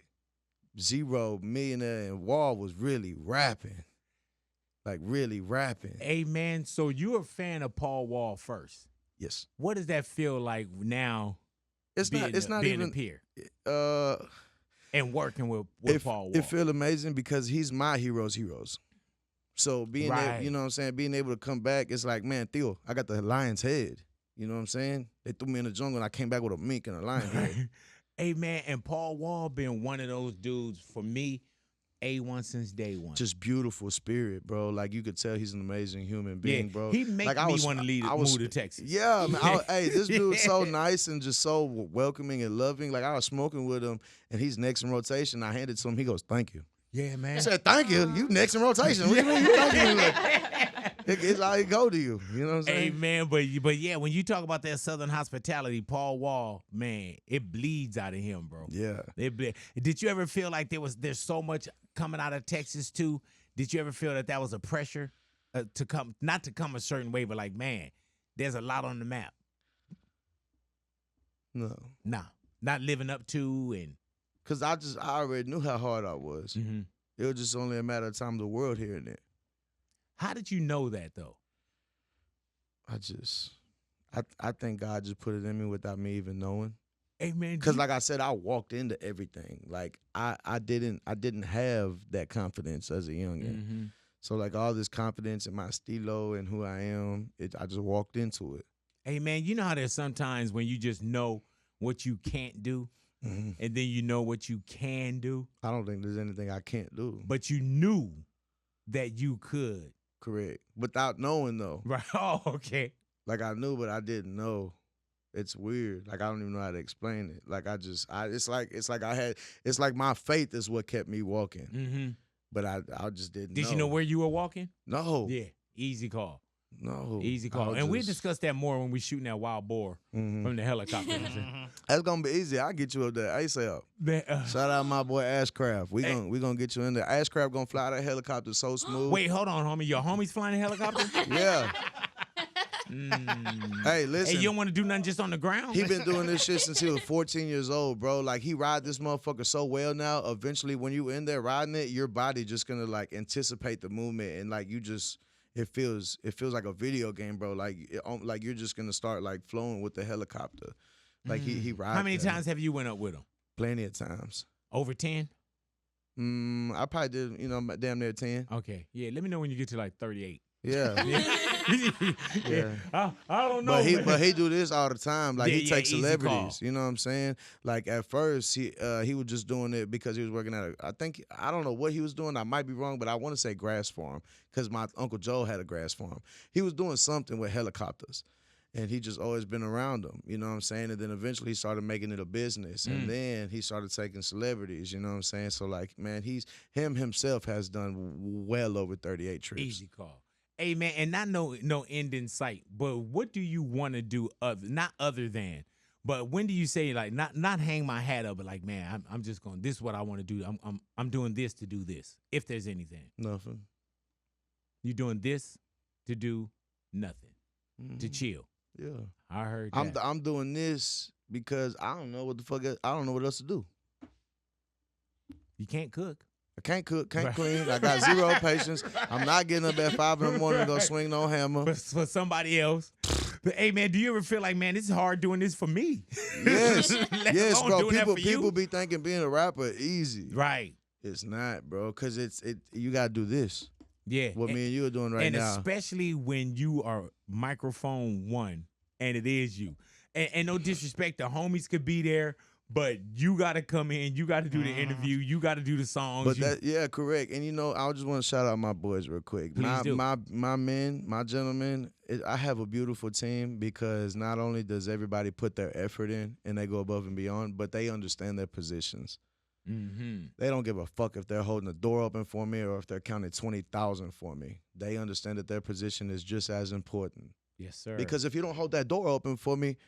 Zero, Millionaire, and Wall was really rapping. Like really rapping. Hey, man, so you're a fan of Paul Wall first. Yes. What does that feel like now? It's not being even a peer uh and working with Paul Wall. It feel amazing because he's my hero's heroes. So being Right. you know what I'm saying, being able to come back, it's like, man, Theo, I got the lion's head. You know what I'm saying? They threw me in the jungle and I came back with a mink and a lion head. Hey, man, and Paul Wall been one of those dudes for me, A1 since day one. Just beautiful spirit, bro. Like you could tell he's an amazing human being, bro. He make like, me want to move to Texas. Yeah, man. Hey, this dude's so nice and just so welcoming and loving. Like I was smoking with him and he's next in rotation. I handed it to him. He goes, "Thank you." Yeah, man. I said, "Thank you. You next in rotation." What do you mean you thanking me? Like, it's all it go to you. You know what I'm Hey, saying? man, but yeah, when you talk about that Southern hospitality, Paul Wall, man, it bleeds out of him, bro. Yeah. Did you ever feel like there's so much coming out of Texas too? Did you ever feel that was a pressure to come, not to come a certain way, but like, man, there's a lot on the map. No. Nah, not living up to and. Cause I already knew how hard I was. Mm-hmm. It was just only a matter of time the world hearing it. How did you know that though? I think God just put it in me without me even knowing. Hey, man, Cause like I said, I walked into everything. Like I didn't have that confidence as a youngin'. Mm-hmm. So like all this confidence in my stilo and who I am, I just walked into it. Hey, man, you know how there's sometimes when you just know what you can't do, Mm-hmm. and then you know what you can do, I don't think there's anything I can't do. but you knew that you could. Correct. Without knowing though. Right. Oh, okay. Like I knew, but I didn't know. It's weird. Like I don't even know how to explain it. Like it's like my faith is what kept me walking. Mm-hmm. But I just didn't know. Did you know where you were walking? No. Yeah. Easy call. No. Easy call. And we'll discuss that more when we shooting that wild boar from the helicopter. That's gonna be easy. I'll get you up there ASAP. Shout out my boy Ashcraft. We gonna get you in there. Ashcraft gonna fly that helicopter so smooth. Wait, hold on, homie. Your homie's flying a helicopter? Yeah. Hey, listen. Hey, you don't want to do nothing just on the ground? He been doing this shit since he was 14 years old, bro. Like he ride this motherfucker so well now. Eventually, when you in there riding it, your body just gonna like anticipate the movement and like you just it feels like a video game, bro. Like like you're just gonna start like flowing with the helicopter. Like he ride. How many times have you went up with him? Plenty of times. Over 10? I probably did, damn near 10. Okay. Yeah, let me know when you get to like 38. Yeah. yeah. I don't know. But he do this all the time. Like he takes easy celebrities. call. You know what I'm saying? Like at first he was just doing it because he was working at I don't know what he was doing. I might be wrong, but I want to say grass farm because my Uncle Joe had a grass farm. He was doing something with helicopters. And he just always been around them, you know what I'm saying? And then eventually he started making it a business. And then he started taking celebrities, you know what I'm saying? So like, man, himself has done well over 38 trips. Easy call. Hey man, and not no end in sight. But what do you want to do other than? But when do you say like not hang my hat up, but like, man, I'm just going. This is what I want to do. I'm doing this to do this. If there's anything, Nothing. You doing this to do nothing, to chill. Yeah, I heard that. I'm doing this because I don't know what the fuck. I don't know what else to do. You can't cook. I can't cook, can't clean. I got zero patience. I'm not getting up at 5 in the morning to go swing no hammer. For somebody else. But hey man, do you ever feel like, man, this is hard doing this for me? Yes, yes, bro. People you? be thinking being a rapper easy. Right. It's not, bro. Cause you gotta do this. Yeah. What me and you are doing right now. And especially when you are microphone one and it is you. And no disrespect, the homies could be there, but you got to come in. You got to do the interview. You got to do the songs. But yeah, correct. And, you know, I just want to shout out my boys real quick. Please do. My men, my gentlemen, I have a beautiful team because not only does everybody put their effort in and they go above and beyond, but they understand their positions. Mm-hmm. They don't give a fuck if they're holding the door open for me or if they're counting 20,000 for me. They understand that their position is just as important. Yes, sir. Because if you don't hold that door open for me,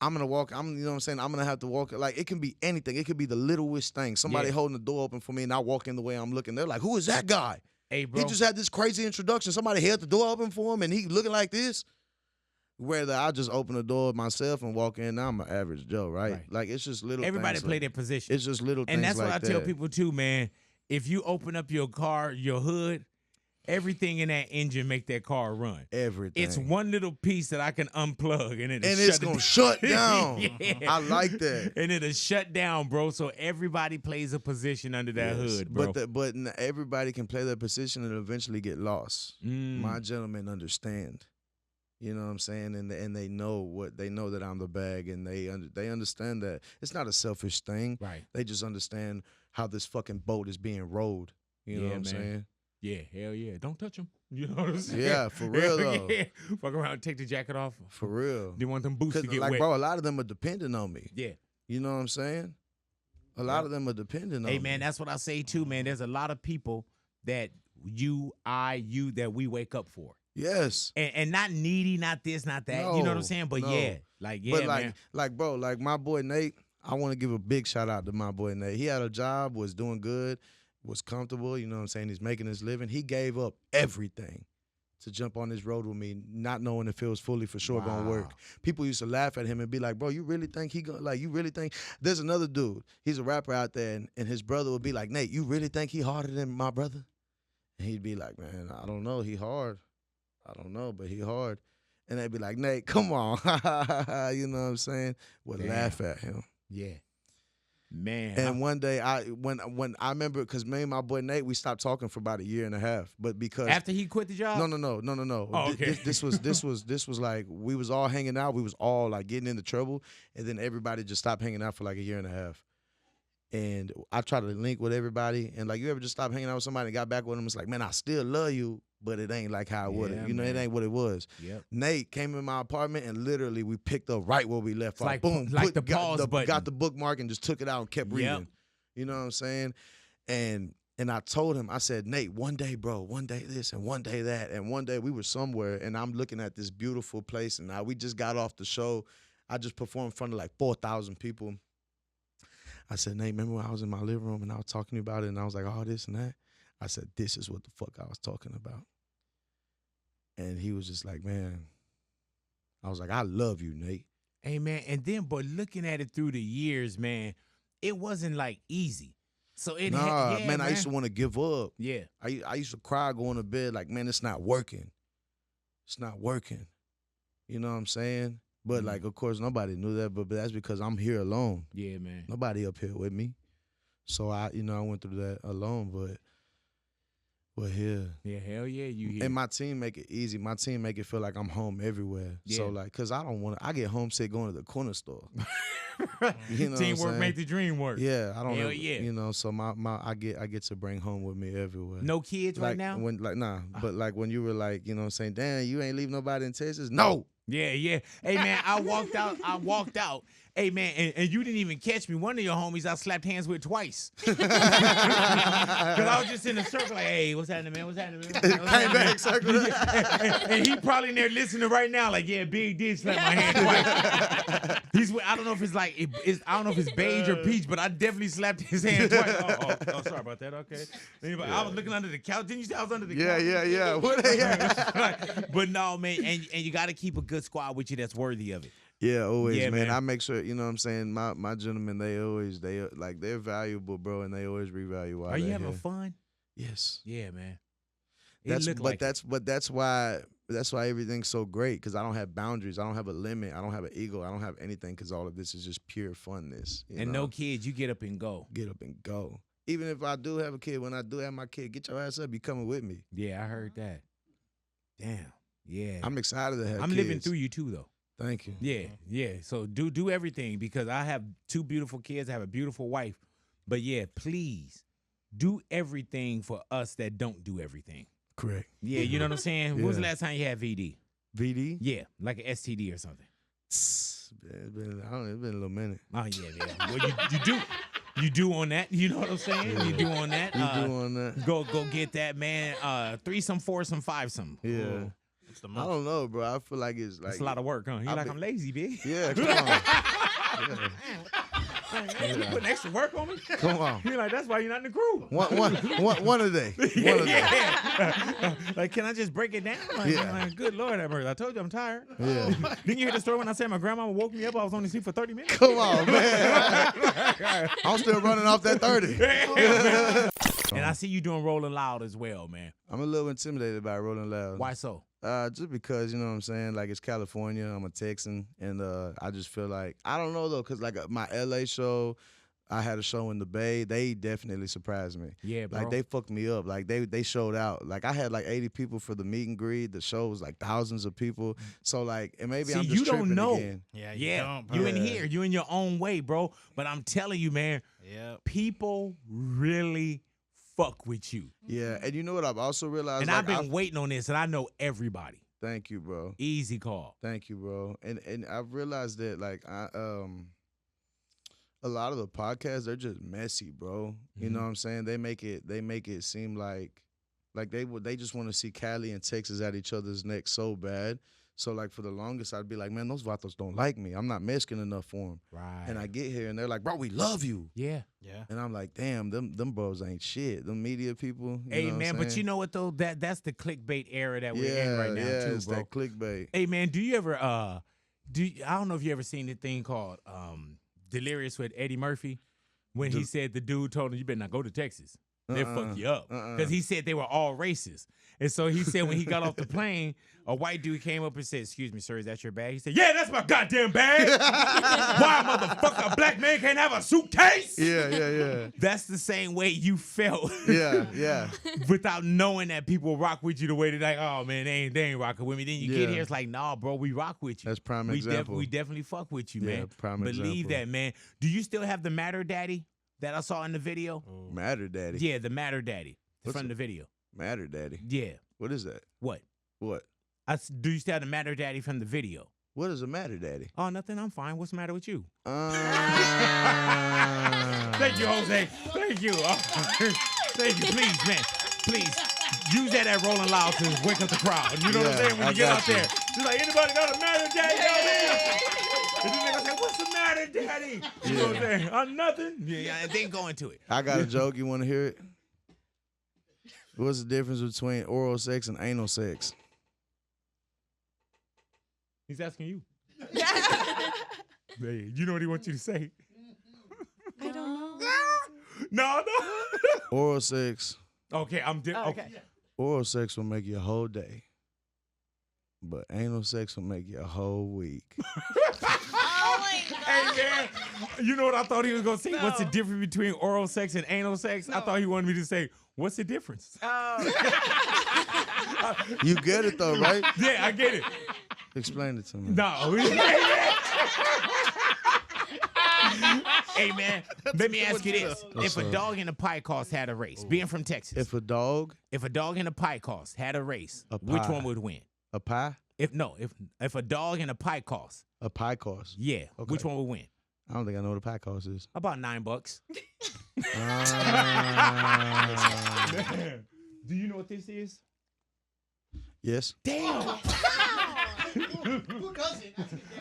I'm gonna walk. You know what I'm saying? I'm gonna have to walk. Like it can be anything. It could be the littlest thing. Somebody holding the door open for me, and I walk in the way I'm looking. They're like, "Who is that guy? Hey, bro. He just had this crazy introduction. Somebody held the door open for him, and he looking like this." Whether I just open the door myself and walk in, now I'm an average Joe, right? Like it's just little. Everybody things play their position. It's just little things, and that's like what I that. tell people too, man. If you open up your car, your hood, everything in that engine make that car run. Everything. It's one little piece that I can unplug and it's gonna shut down. I like that. And it'll shut down, bro. So everybody plays a position under that hood, bro. But everybody can play their position and eventually get lost. My gentlemen understand. You know what I'm saying? And they know that I'm the bag, and they understand that it's not a selfish thing. Right. They just understand how this fucking boat is being rowed. You know what I'm saying? Yeah, hell yeah. Don't touch them. You know what I'm saying? Yeah, for real though. Yeah. Fuck around and take the jacket off. For real. They want them boots to get like, wet. bro, a lot of them are dependent on me. Yeah. You know what I'm saying? A lot of them are dependent on me. Hey, man, that's what I say too, man. There's a lot of people that you that we wake up for. Yes. And not needy, not this, not that. You know what I'm saying? But man. Bro, like my boy Nate, I want to give a big shout out to my boy Nate. He had a job, was doing good, was comfortable, you know what I'm saying? He's making his living. He gave up everything to jump on this road with me, not knowing if it was fully for sure gonna work. People used to laugh at him and be like, bro, you really think you really think? There's another dude, he's a rapper out there, and his brother would be like, Nate, you really think he harder than my brother? And he'd be like, man, I don't know, he hard. I don't know, but he hard. And they'd be like, Nate, come on. You know what I'm saying? Would laugh at him. Yeah. Man. And one day, when I remember, because me and my boy Nate, we stopped talking for about a year and a half. But because after he quit the job? No. Oh, okay. This was like, we was all hanging out. We was all like getting into trouble. And then everybody just stopped hanging out for like a year and a half. And I tried to link with everybody. And like, you ever just stopped hanging out with somebody and got back with them? It's like, man, I still love you, but it ain't like how it would have. You know, it ain't what it was. Yep. Nate came in my apartment and literally we picked up right where we left off. Like, boom, like the pause button. Got the bookmark and just took it out and kept reading. Yep. You know what I'm saying? And I told him, I said, Nate, one day, bro, one day this and one day that. And one day we were somewhere and I'm looking at this beautiful place and now we just got off the show. I just performed in front of like 4,000 people. I said, Nate, remember when I was in my living room and I was talking to you about it and I was like, oh, this and that? I said, this is what the fuck I was talking about. And he was just like, man, I was like, I love you, Nate. Hey, man, and then, but looking at it through the years, man, it wasn't like easy. So it man, I used to want to give up. Yeah. I used to cry going to bed like, man, it's not working. It's not working. You know what I'm saying? But like, of course, nobody knew that, but that's because I'm here alone. Yeah, man. Nobody up here with me. So I went through that alone, but Well, here. Yeah, hell yeah, you here. And my team make it easy. My team make it feel like I'm home everywhere. Yeah. So like, cause I don't want to. I get homesick going to the corner store. Right. You know what I'm Teamwork saying? make the dream work. Yeah, I don't Hell know. yeah. You know, so I get to bring home with me everywhere. No kids like, right now? But like when you were like, you know what I'm saying, damn, you ain't leave nobody in Texas? No. Yeah. Hey man, I walked out. Hey man, and you didn't even catch me. One of your homies I slapped hands with twice. Cause I was just in the circle like, hey, what's happening, man? What's happening, man? Came back, circle. and he probably in there listening right now, like, yeah, Big did slap my hand twice. I don't know if it's like I don't know if it's beige or peach, but I definitely slapped his hand twice. Oh, sorry about that. Okay. Anyway, I was looking under the couch. Didn't you say I was under the couch? Yeah. What? But no, man, and you got to keep a good squad with you that's worthy of it. Yeah, always, Yeah, man. man. I make sure, you know what I'm saying, my gentlemen, they're valuable, bro, and they always revalue why Are you they're having here. fun? Yes. Yeah, man. That's why everything's so great, because I don't have boundaries. I don't have a limit. I don't have an ego. I don't have anything, because all of this is just pure funness. You And know? no kids, you get up and go. Get up and go. Even if I do have a kid, when I do have my kid, get your ass up. You coming with me. Yeah, I heard that. Damn. Yeah. I'm excited to have I'm kids. living through you too, though. Thank you. Yeah. So do everything, because I have 2 beautiful kids. I have a beautiful wife. But yeah, please do everything for us that don't do everything. Correct. Yeah, you know what I'm saying? When was the Yeah. last time you had VD? VD? Yeah, like an STD or something. It's been a little minute. Oh yeah. Well, you do on that. You know what I'm saying? You do on that. You do on that. Go get that, man. 3-some, 4-some, 5-some. Yeah. What's the I most? don't know, bro. I feel like it's like It's a lot of work, huh? I'm lazy, big. Yeah, come on. You putting extra work on me? Come on. You're like, that's why you're not in the crew. One a day. One a day. Yeah. Like, can I just break it down? Like, Yeah. I'm like, good Lord, have mercy. I told you I'm tired. Yeah. Didn't you hear the story when I said my grandma woke me up? I was only asleep for 30 minutes. Come on, man. I'm still running off that 30. And I see you doing Rolling Loud as well, man. I'm a little intimidated by Rolling Loud. Why so? Just because, you know what I'm saying, like it's California, I'm a Texan, and I just feel like, I don't know though, because like my LA show, I had a show in the Bay, they definitely surprised me. Yeah, bro. Like they fucked me up. Like they showed out. Like I had like 80 people for the meet and greet. The show was like thousands of people. So like, and maybe See, I'm just you don't tripping know. again. Yeah, Yeah, don't, you in Yeah. here. You in your own way, bro. But I'm telling you, man, Yep. people really fuck with you. Yeah, and you know what I've also realized? And like, I've been waiting on this, and I know everybody. Thank you, bro. Easy call. Thank you, bro. And I've realized that like a lot of the podcasts, they're just messy, bro. You know what I'm saying? They make it seem like they just want to see Cali and Texas at each other's necks so bad. So like for the longest, I'd be like, man, those vatos don't like me. I'm not Mexican enough for them. Right. And I get here and they're like, bro, we love you. Yeah. Yeah. And I'm like, damn, them bros ain't shit. Them media people. You Hey, know what man, I'm but saying? you know what, though? That's the clickbait era that we're yeah, in right now, yeah, too, it's bro. that clickbait. Hey, man, do you ever, I don't know if you ever seen the thing called Delirious with Eddie Murphy, when he said the dude told him, you better not go to Texas. They'll fuck you up. Because he said they were all racist. And so he said when he got off the plane, a white dude came up and said, excuse me, sir, is that your bag? He said, yeah, that's my goddamn bag. Why, motherfucker, a black man can't have a suitcase? Yeah. That's the same way you felt. Yeah. Without knowing that people rock with you the way they're like, oh, man, they ain't rocking with me. Then you get Yeah. here, it's like, nah, bro, we rock with you. That's prime we example. we definitely fuck with you, Yeah, man. prime Believe example. that, man. Do you still have the Matter Daddy that I saw in the video? Matter Daddy. Yeah, the Matter Daddy What's from it? the video. Matter Daddy. Yeah. What is that? What? What? Do you still have the Matter Daddy from the video? What is a Matter Daddy? Oh, nothing. I'm fine. What's the matter with you? Thank Thank you, Jose. Thank you. Thank you. Please, man. Please. Use that at Rolling Loud to wake up the crowd. You know what I'm Yeah, saying? When I you get got out you. there. She's like, anybody got a Matter Daddy out here? And then nigga say, what's the matter, Daddy? You know what I'm saying? Nothing. Yeah, and then go into it. I got a joke. You want to hear it? What's the difference between oral sex and anal sex? He's asking you. Hey, you know what he wants you to say? I don't know. No. Oral sex. Okay, okay. Oral sex will make you a whole day, but anal sex will make you a whole week. my God. Hey man, you know what I thought he was gonna say? No. What's the difference between oral sex and anal sex? I No. thought he wanted me to say, what's the difference? Oh. You get it though, right? Yeah, I get it. Explain it to me. No. Hey man, let me ask you this: if a dog and a pie cost had a race, being from Texas, If a dog, if a dog and a pie cost had a race, A which pie. one would win? a pie, If a dog and a pie cost, a pie cost. yeah, Okay. which one would win? I don't think I know what a pie cost is. About $9. Do you know what this is? Yes. Damn. Who doesn't?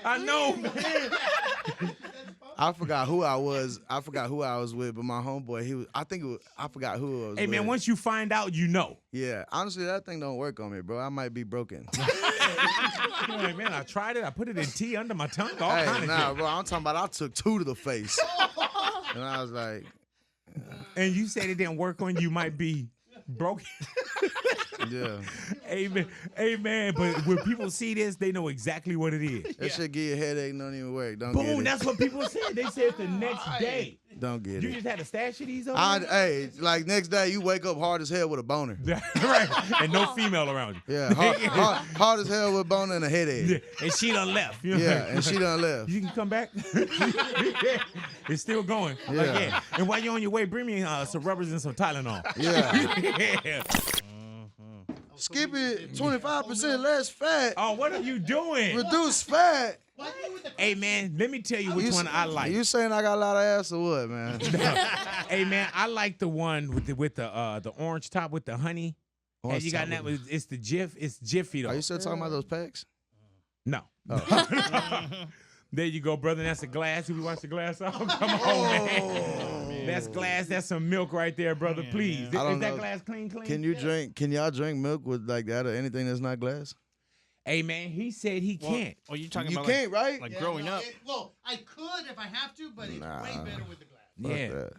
I know, man. I forgot who I was. I forgot who I was with, but my homeboy, he was. I think it was. I forgot who I was. Hey man, with. once you find out, you know. Yeah, honestly, that thing don't work on me, bro. I might be broken. You're like, man, I tried it. I put it in tea under my tongue. All kind Hey, of nah, shit. bro. I'm talking about. I took 2 to the face, and I was like, And you said it didn't work on you. Might be broken. yeah. Hey man, but when people see this, they know exactly what it is. That shit give you a headache. Don't even work. Don't get Boom, it. that's what people said. They said the next day. Don't get You it. just had a stash of these over Hey, like next day you wake up hard as hell with a boner. there? Right. And no female around you. Yeah, hard as hell with a boner and a headache. Yeah. And she done left. You know? Yeah, and she done left. You can come back. It's still going. Yeah. Again. And while you're on your way, bring me some rubbers and some Tylenol. Yeah. Yeah. Skip it, 25% less fat. Oh, what are you doing? Reduce fat. Hey man, let me tell you which one I like. You saying I got a lot of ass or what, man? Hey man, I like the one with the orange top with the honey. Have Orange you got top that? with- It's the Jif. It's Jiffy though. Are you still talking about those packs? No. Oh. There you go, brother. That's a glass. Did we watch the glass off? Come on, man. That's glass. That's some milk right there, brother. Please. Is I don't that know. glass clean? Can you drink? Can y'all drink milk with like that or anything that's not glass? Hey man, he said he can't. Oh, you talking You about can't, right? like growing up? Well, I could if I have to, but it's Nah. way better with the glass. Fuck Yeah. that.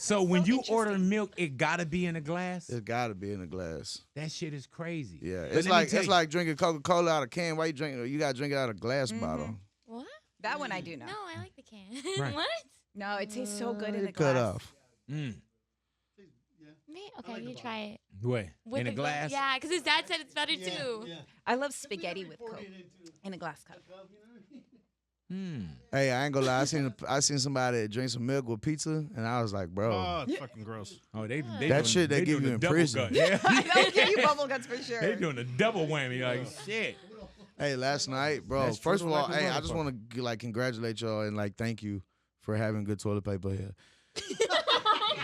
So when you order milk, it gotta be in a glass. It's gotta be in a glass. That shit is crazy. Yeah, But it's let me like tell it's you- like drinking Coca-Cola out of can. Why you drinking? You gotta drink it out of a glass bottle. What? That one I do know. No, I like the can. Right. What? No, it tastes so good in the Cut glass. off. Mm. Me? Okay, you try it. What? With In a the glass? Yeah, because his dad said it's better too. Yeah. I love spaghetti with Coke in a glass cup. Hmm. Hey, I ain't gonna lie. I seen somebody that drink some milk with pizza, and I was like, bro, Oh, it's fucking gross. Oh, they That doing- shit they give doing you the in double prison. gut. Yeah. They'll give you bubble guts for sure. They doing a double whammy. Like shit. hey, last night, bro. That's First of true all, like a hey, I just motherfucker. want to like congratulate y'all and like thank you for having good toilet paper here.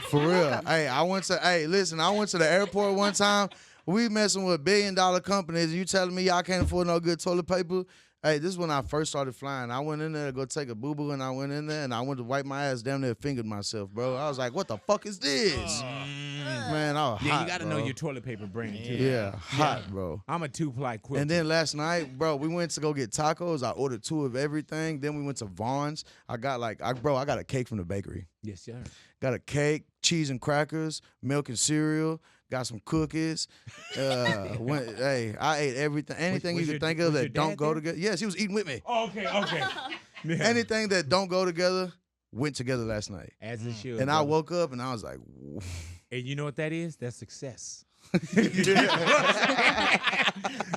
For real. Hey, I went to the airport one time. We messing with $1 billion companies. You telling me y'all can't afford no good toilet paper? Hey, this is when I first started flying. I went in there to go take a boo-boo, and I went in there, and I went to wipe my ass down there, fingered myself, bro. I was like, what the fuck is this? Man, I was Yeah, hot, you gotta bro. know your toilet paper brand too. Yeah, hot, bro. I'm a two-ply quilt. And then last night, bro, we went to go get tacos. I ordered 2 of everything. Then we went to Vaughn's. I got I got a cake from the bakery. yes, sir. Got a cake, cheese and crackers, milk and cereal. Got some cookies. Hey, I ate everything. Anything was you your- could think of was your that don't dad go there? together. Yes, he was eating with me. Oh, okay. Yeah. Anything that don't go together went together last night. As it should. And I brother. woke up and I was like, And you know what that is? That's success.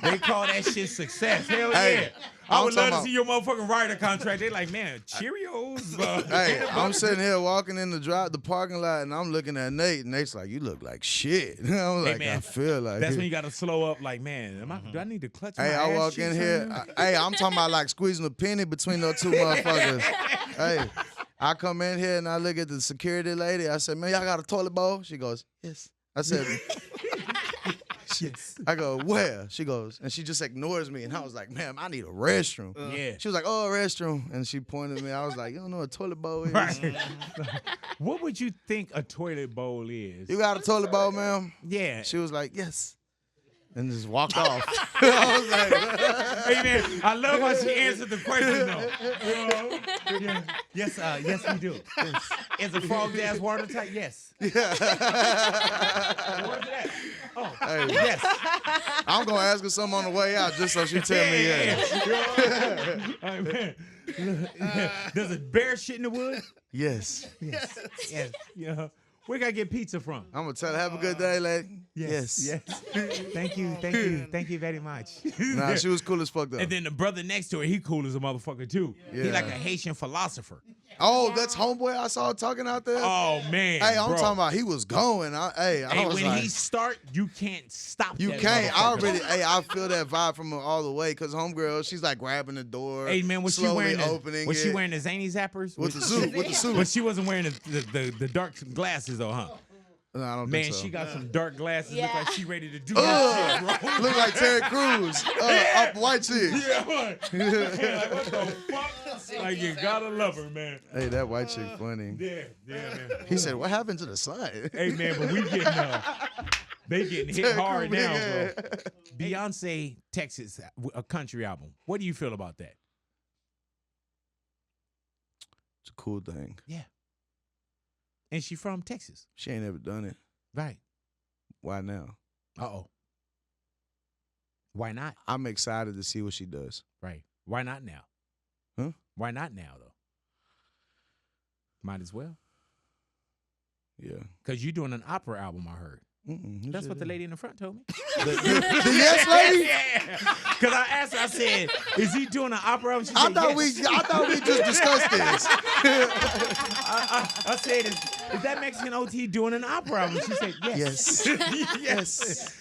They call that shit success. Hell Hey, yeah. I I'm would love talking to see your motherfucking rider contract. They like, man, Cheerios. hey, I'm sitting here walking in the parking lot, and I'm looking at Nate, and Nate's like, "You look like shit." I'm like, man, I feel like That's it. when you got to slow up. Like, man, do I need to clutch my Hey, I ass walk cheeks in here. on you? Hey, I'm talking about like squeezing a penny between those 2 motherfuckers. Hey, I come in here and I look at the security lady. I said, "Man, y'all got a toilet bowl?" She goes, "Yes." I said, I go, "Where?" She goes, and she just ignores me. And I was like, "Ma'am, I need a restroom." Yeah. She was like, "Oh, a restroom," and she pointed at me. I was like, "You don't know what a toilet bowl is?" Right. What would you think a toilet bowl is? You got a toilet bowl, ma'am? Yeah. She was like, "Yes," and just walked off. I was like, Hey man, I love how she answered the question though. Yeah. Yes, yes we do. Yes. Is a frog's ass watertight? Yes. Where's it at? Oh, Hey, yes. I'm gonna ask her something on the way out just so she tell me yes. Hey, man. Does a bear shit in the woods? Yes. Yes. Yes. Yeah. Where can I get pizza from? I'm gonna tell her, have a good day, lady. Yes. Thank you. Thank you. Thank you very much. Nah, she was cool as fuck though. And then the brother next to her, he cool as a motherfucker too. He Yeah. like a Haitian philosopher. Oh, that's homeboy I saw talking out there. Oh man. Hey, I'm bro. talking about he was going. I was when like, he start, you can't stop. you that can't. I motherfucker. already. I feel that vibe from her all the way. Cause homegirl, she's like grabbing the door. Hey man, was she slowly wearing opening was she it. wearing the zany zappers with the suit? With the suit. But she wasn't wearing the dark glasses though, huh? No, I don't Man, think so. she got some dark glasses. Look Yeah. like she ready to do that shit, bro. Look like Terry Crews. Up white chick. Yeah, what? Like, what the fuck? Like, you gotta love her, man. Hey, that white chick funny. Yeah, man. He said, "What happened to the sun?" Hey, man, but we getting they getting hit Terry hard Crews, now, yeah. bro. Beyonce, Texas, a country album. What do you feel about that? It's a cool thing. Yeah. And she from Texas. She ain't ever done it. Right. Why now? Uh-oh. Why not? I'm excited to see what she does. Right. Why not now? Huh? Why not now, though? Might as well. Yeah. Because you're doing an opera album, I heard. Mm-mm, That's what the lady in the front told me. The yes lady. Yeah. Because I asked her, I said, is he doing an opera album? She I said, thought yes. I thought we just discussed this. I said, is that Mexican OT doing an opera album? She said, yes. Yes. Yes.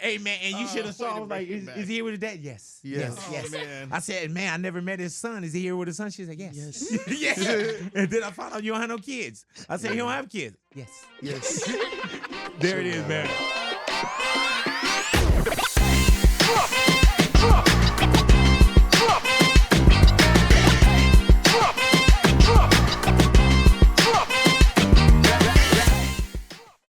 Hey, man, and you should have saw, like, is he here with his dad? Yes. Yes. Yes. Man. I said, man, I never met his son. Is he here with his son? She said, yes. Yes. Yes. And then I found out you don't have no kids. I said, you don't have kids. Yes. Yes. There it is, man.